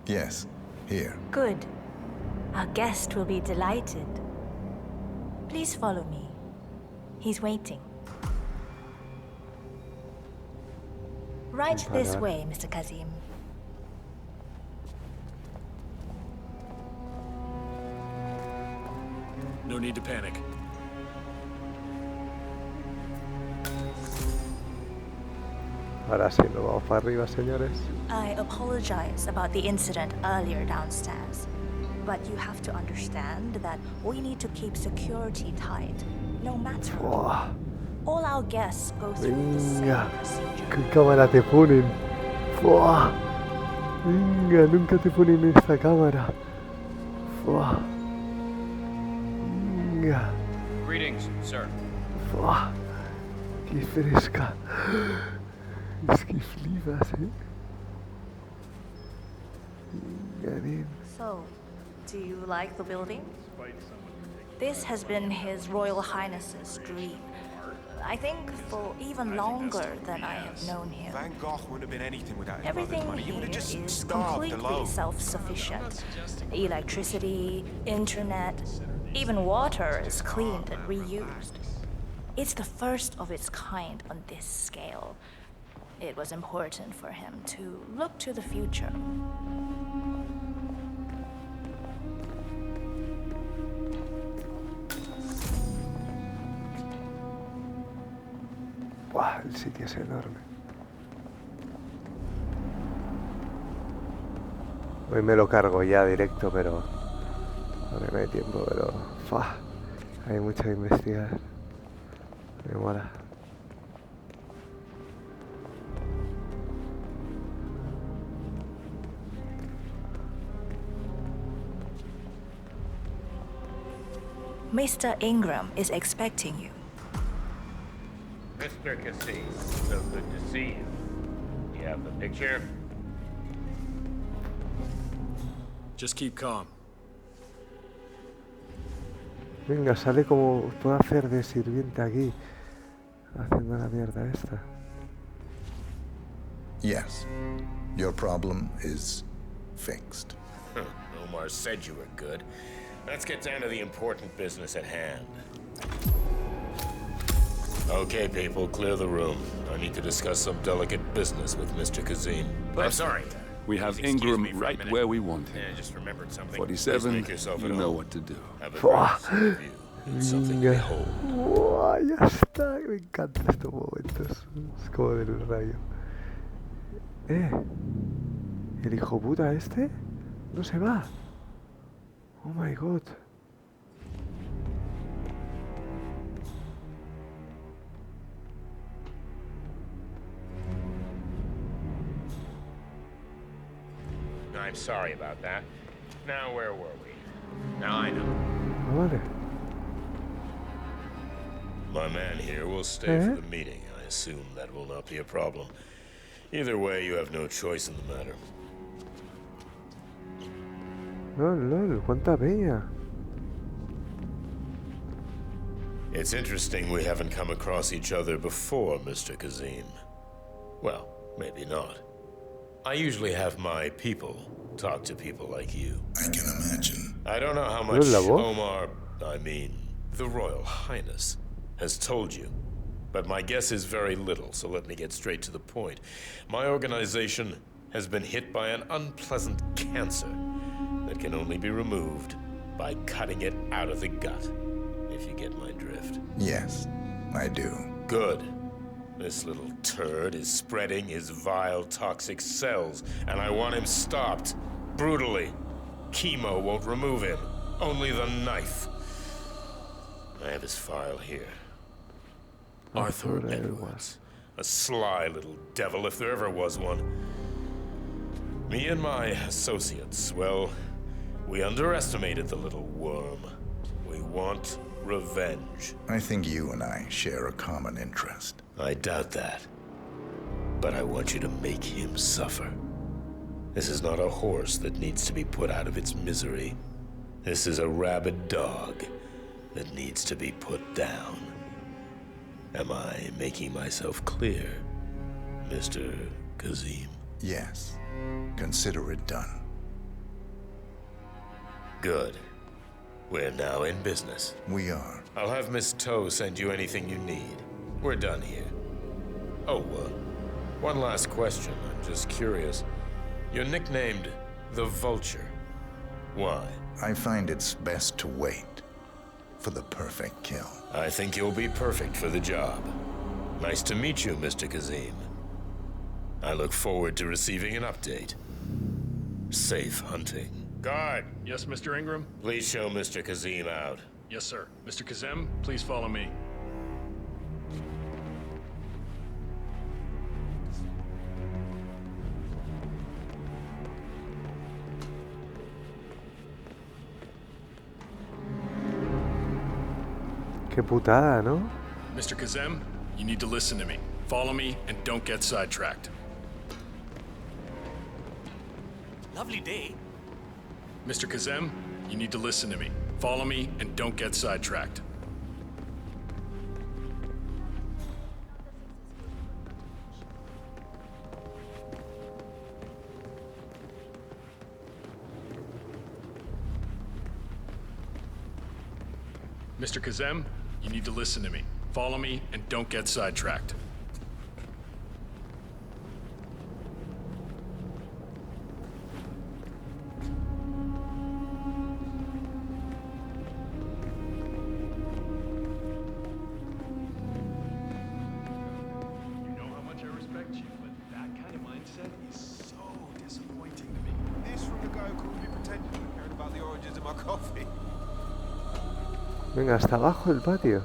F: Yes, here.
K: Good. Our guest will be delighted. Please follow me. He's waiting. Right this way, Mr. Kazim.
I: No need to panic.
A: Ahora sí, nos vamos para arriba, señores.
K: I apologize about the incident earlier downstairs, but you have to understand that we need to keep security tight, no matter what. All our guests go through the same
A: Venga,
K: procedure.
A: ¿qué cámara te ponen? ¡Fua! Venga, nunca te ponen esta cámara. ¡Fua! Venga.
O: Greetings, sir.
A: ¡Fua! ¡Qué fresca! Es que flipas, ¿eh? Venga, nen.
K: So, do you like the building? This has been His Royal Highness's dream. I think for even longer than I have known him.
V: Van Gogh wouldn't have been anything without his
K: Everything
V: brother's money. He would
K: here
V: have just
K: is
V: starved
K: completely
V: alone.
K: self-sufficient. Electricity, internet, even water is cleaned and reused. It's the first of its kind on this scale. It was important for him to look to the future.
A: ¡Buah! El sitio es enorme. Hoy me lo cargo ya directo, pero... Porque no hay tiempo, pero... ¡Fua! Hay mucho que investigar. Me mola.
K: Mr. Ingram is expecting you.
U: Mr. Cassis, so good to see you. Do you have the picture?
G: Just keep calm.
A: Venga, sale como puedo hacer de sirviente aquí, haciendo la mierda esta.
F: Yes. Your problem is fixed.
U: Omar said you were good. Let's get down to the important business at hand. Okay, people, clear the room. I need to discuss some delicate business with Mr. Kazim. I'm sorry.
B: We have
U: Please excuse
B: Ingram
U: me for a
B: right
U: minute.
B: where we want him.
U: Yeah, I just remembered something.
B: 47,
U: Please make yourself
B: you
U: at
B: know
U: home.
B: what to do.
U: Have a
A: Fua.
U: great view. It's something to
A: Venga.
U: behold.
A: Buah, ya está. Me encantan estos momentos. Es como del rayo. ¿El hijo puta este? No se va. Oh my god.
U: I'm sorry about that. Now, where were we? Now I know.
A: Vale.
U: My man here will stay for the meeting. I assume that will not be a problem. Either way, you have no choice in the matter.
A: Lol, cuánta peña.
U: It's interesting we haven't come across each other before, Mr. Kazim. Well, maybe not. I usually have my people talk to people like you.
F: I can imagine.
U: I don't know how much Omar, the Royal Highness, has told you. But my guess is very little, so let me get straight to the point. My organization has been hit by an unpleasant cancer that can only be removed by cutting it out of the gut, if you get my drift.
F: Yes, I do.
U: Good. This little turd is spreading his vile, toxic cells, and I want him stopped. Brutally. Chemo won't remove him. Only the knife. I have his file here. Arthur Edwards. A sly little devil, if there ever was one. Me and my associates, well, we underestimated the little worm. We want revenge.
F: I think you and I share a common interest.
U: I doubt that. But I want you to make him suffer. This is not a horse that needs to be put out of its misery. This is a rabid dog that needs to be put down. Am I making myself clear, Mr. Kazim?
F: Yes. Consider it done.
U: Good. We're now in business.
F: We are.
U: I'll have Miss Toe send you anything you need. We're done here. Oh, one last question. I'm just curious. You're nicknamed the Vulture. Why?
F: I find it's best to wait for the perfect kill.
U: I think you'll be perfect for the job. Nice to meet you, Mr. Kazim. I look forward to receiving an update. Safe hunting. Guard!
G: Yes, Mr. Ingram?
U: Please show Mr. Kazim out.
G: Yes, sir. Mr. Kazem, please follow me.
A: Qué putada, ¿no?
G: Mr. Kazem, you need to listen to me. Follow me and don't get sidetracked.
N: Lovely day.
G: Mr. Kazem, you need to listen to me. Follow me and don't get sidetracked. Mr. Kazem, you need to listen to me. Follow me and don't get sidetracked.
V: sandwiches and my coffee.
A: Venga, hasta abajo el patio.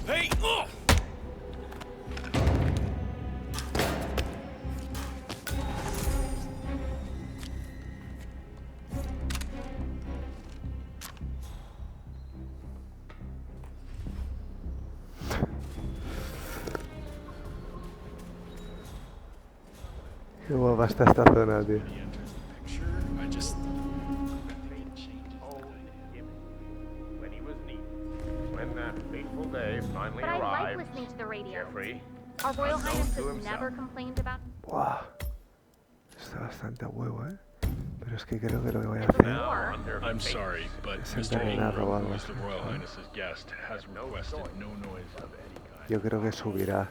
L: Hey! Oh!
A: Qué guapa está esta zona, tío.
G: I just...
U: When that fateful day finally
S: But I like
U: arrived,
S: listening to the radio.
U: Jeffrey,
S: Our Royal
U: unknown
S: Highness
U: to
S: has
U: himself,
S: never complained about...
A: Buah. Está bastante a huevo, ¿eh? Pero es que creo que lo que voy a hacer
G: I'm sorry, but
A: es
G: Mr.
A: envenenar o
G: Ingram,
A: algo
G: who is the
A: así.
G: Royal Highness's guest, has requested no noise of any kind.
A: Yo creo que subirá.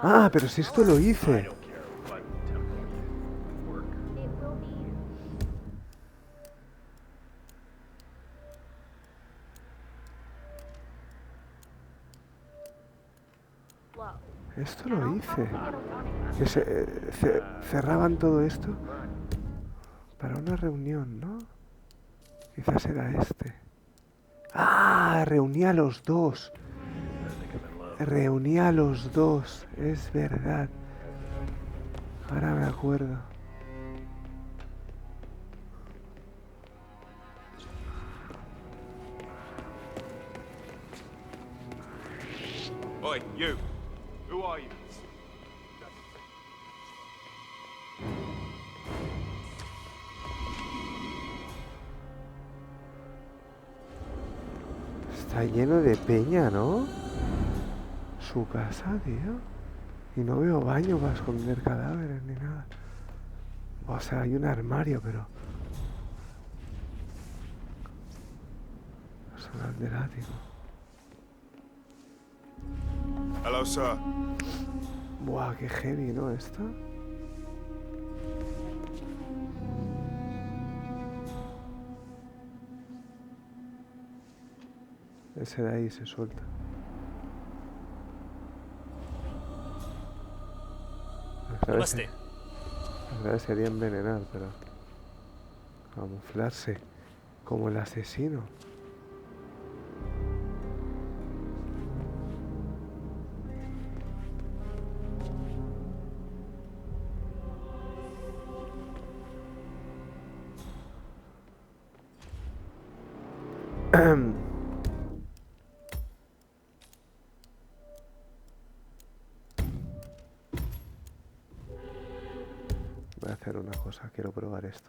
A: Ah, pero si esto lo hice. Esto lo hice. Que cerraban todo esto para una reunión, ¿no? Quizás era este. ¡Ah! Reunía a los dos. Reunía a los dos. Es verdad. Ahora me acuerdo.
L: Oi, you. Who are you?
A: Está lleno de peña, ¿no? Su casa, tío. Y no veo baño para esconder cadáveres ni nada. O sea, hay un armario, pero... Personal del ático.
L: Hello, sir.
A: Buah, qué heavy, ¿no? Esto. Ese de ahí se suelta. Las graves sería envenenar, pero... Camuflarse. Como el asesino. Voy a hacer una cosa, quiero probar esto.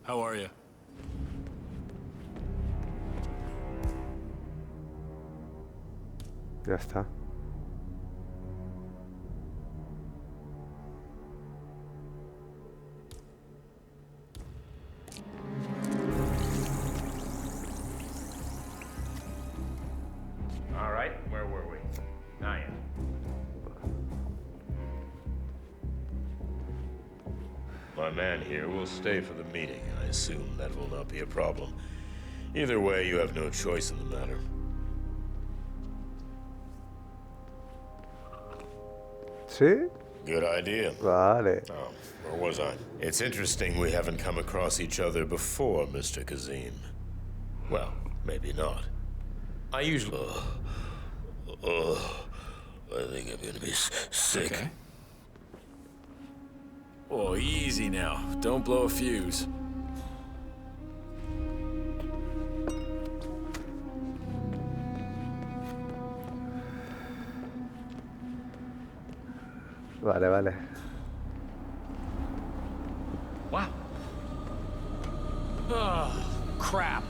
G: How are you?
A: Ya está.
U: all right, where were we? Ah, yeah. My man here will stay for the meeting. I assume that will not be a problem. Either way, you have no choice in the matter.
A: ¿Sí?
U: Good idea.
A: Vale.
U: Oh, where was I? It's interesting we haven't come across each other before, Mr. Kazim. Well, maybe not. I usually... I think I'm gonna be sick.
G: Okay. Oh, easy now. Don't blow a fuse.
A: Vale, vale.
G: Oh, crap.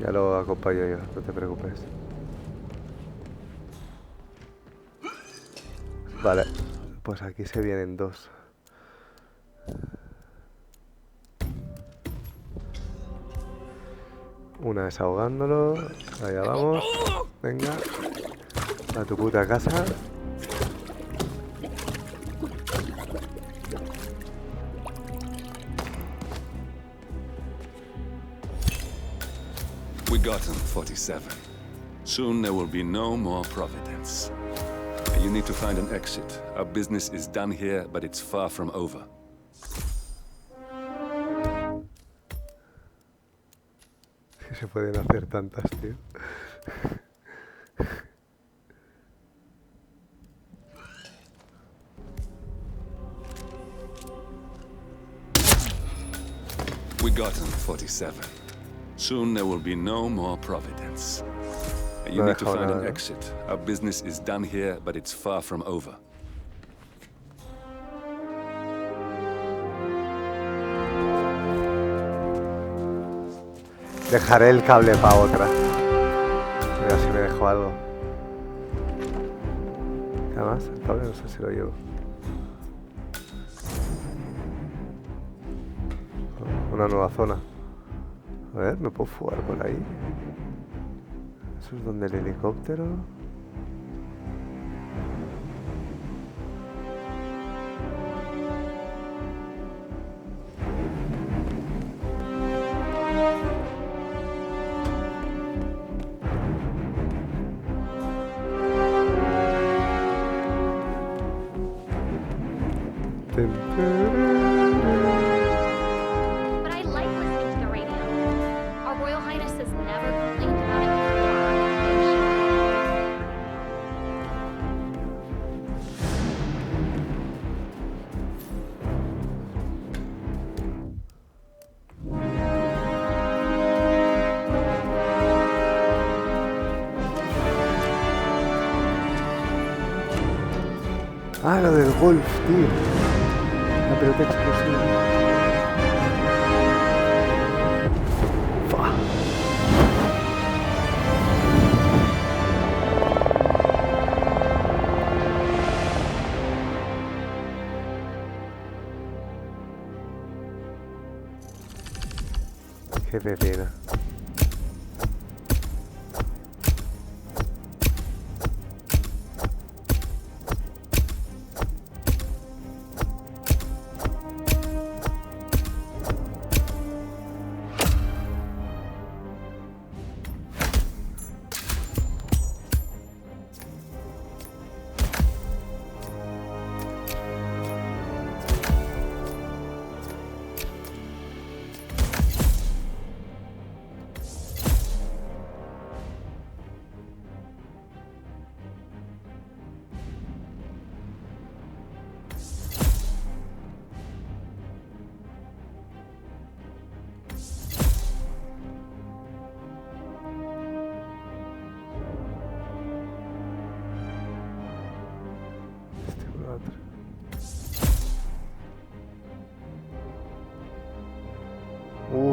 A: Ya lo acompaño yo, no te preocupes. Vale, pues aquí se vienen dos. Una desahogándolo. Allá vamos. Venga. A tu puta casa.
B: We got him, 47. Soon there will be no more Providence. You need to find an exit. Our business is done here, but it's far from over.
A: Se pueden hacer tantas, tío.
B: We got him, 47. Soon there will be no more Providence. You need to find an exit. Our business is done here, but it's far from over.
A: Dejaré el cable para otra. A ver si me dejo algo. Además, el cable no sé si lo llevo. Una nueva zona. A ver, ¿me puedo fugar por ahí? Eso es donde el helicóptero...
S: But I like listening to the radio. Our Royal Highness has never complained about it
A: Ah, lo del golf, tío. La pelota explosiva. Fua. Qué pena.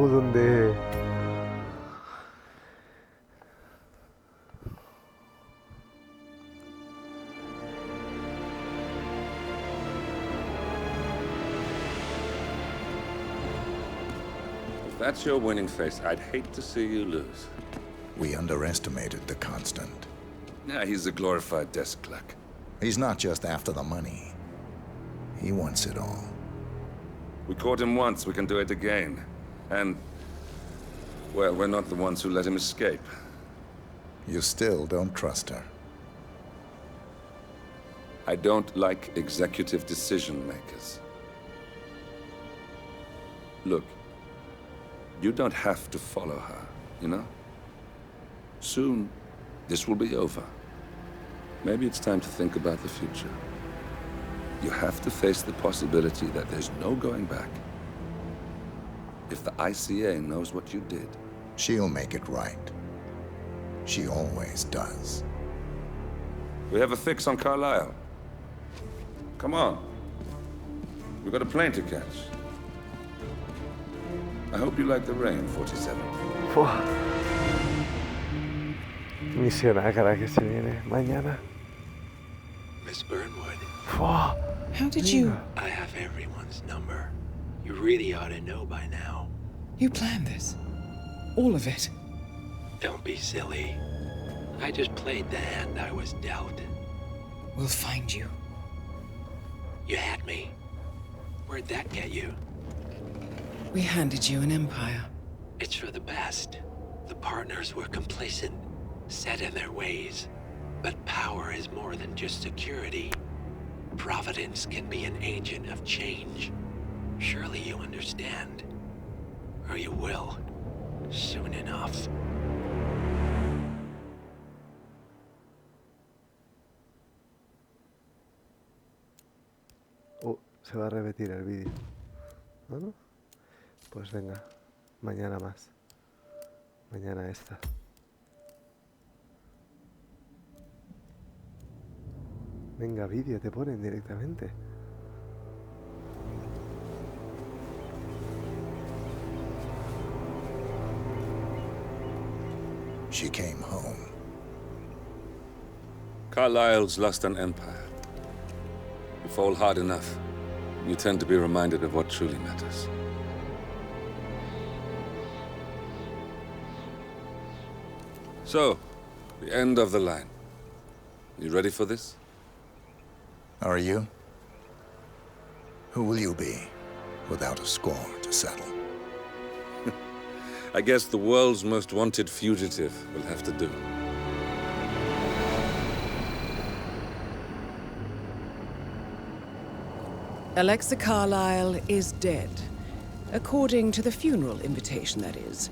A: ¿Dónde?
B: If that's your winning face, I'd hate to see you lose.
F: We underestimated the Constant.
B: Yeah, he's a glorified desk clerk.
F: He's not just after the money. He wants it all.
B: We caught him once, we can do it again. And, well, we're not the ones who let him escape.
F: You still don't trust her.
B: I don't like executive decision makers. Look, you don't have to follow her, you know? Soon, this will be over. Maybe it's time to think about the future. You have to face the possibility that there's no going back. If the ICA knows what you did...
F: She'll make it right. She always does.
B: We have a fix on Carlisle. Come on. We've got a plane to catch. I hope you like the rain, 47.
A: Misión acá que se viene mañana.
D: Miss Burnwood.
A: Fua,
E: How did you...
D: I have everyone's number. You really ought to know by now.
E: You planned this? All of it?
D: Don't be silly. I just played the hand I was dealt.
E: We'll find you.
D: You had me. Where'd that get you?
E: We handed you an empire.
D: It's for the best. The partners were complacent, set in their ways. But power is more than just security. Providence can be an agent of change. Surely you understand. Or you will. Soon enough.
A: Se va a repetir el vídeo. ¿No? Pues venga, mañana más. Mañana esta. Venga, vídeo, te ponen directamente.
F: She came home.
B: Carlyle's lost an empire. You fall hard enough, you tend to be reminded of what truly matters. So, the end of the line. You ready for this?
F: Are you? Who will you be, without a score to settle?
B: I guess the world's most wanted fugitive will have to do.
E: Alexa Carlyle is dead. According to the funeral invitation, that is.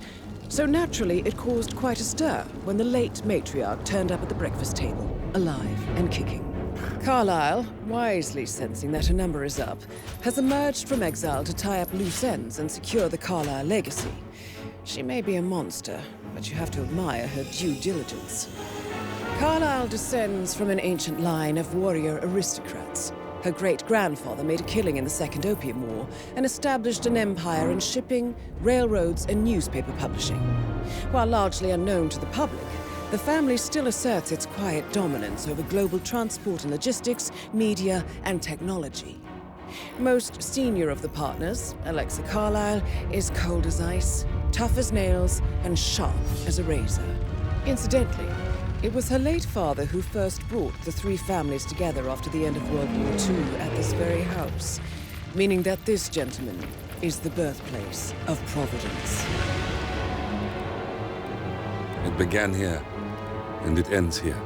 E: So naturally, it caused quite a stir when the late matriarch turned up at the breakfast table, alive and kicking. Carlyle, wisely sensing that her number is up, has emerged from exile to tie up loose ends and secure the Carlyle legacy. She may be a monster, but you have to admire her due diligence. Carlyle descends from an ancient line of warrior aristocrats. Her great-grandfather made a killing in the Second Opium War and established an empire in shipping, railroads, and newspaper publishing. While largely unknown to the public, the family still asserts its quiet dominance over global transport and logistics, media, and technology. Most senior of the partners, Alexa Carlyle, is cold as ice, tough as nails, and sharp as a razor. Incidentally, it was her late father who first brought the three families together after the end of World War II at this very house, meaning that this gentleman is the birthplace of Providence.
B: It began here, and it ends here.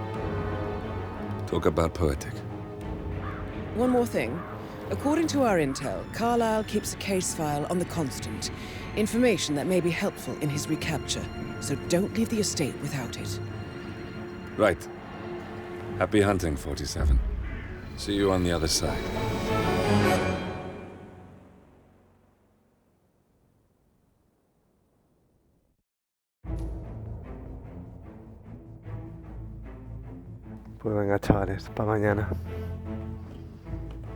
B: Talk about poetic.
E: One more thing. According to our intel, Carlyle keeps a case file on the Constant. Information that may be helpful in his recapture, so don't leave the estate without it.
B: Right. Happy hunting, 47. See you on the other side.
A: Pues venga, chavales, para mañana.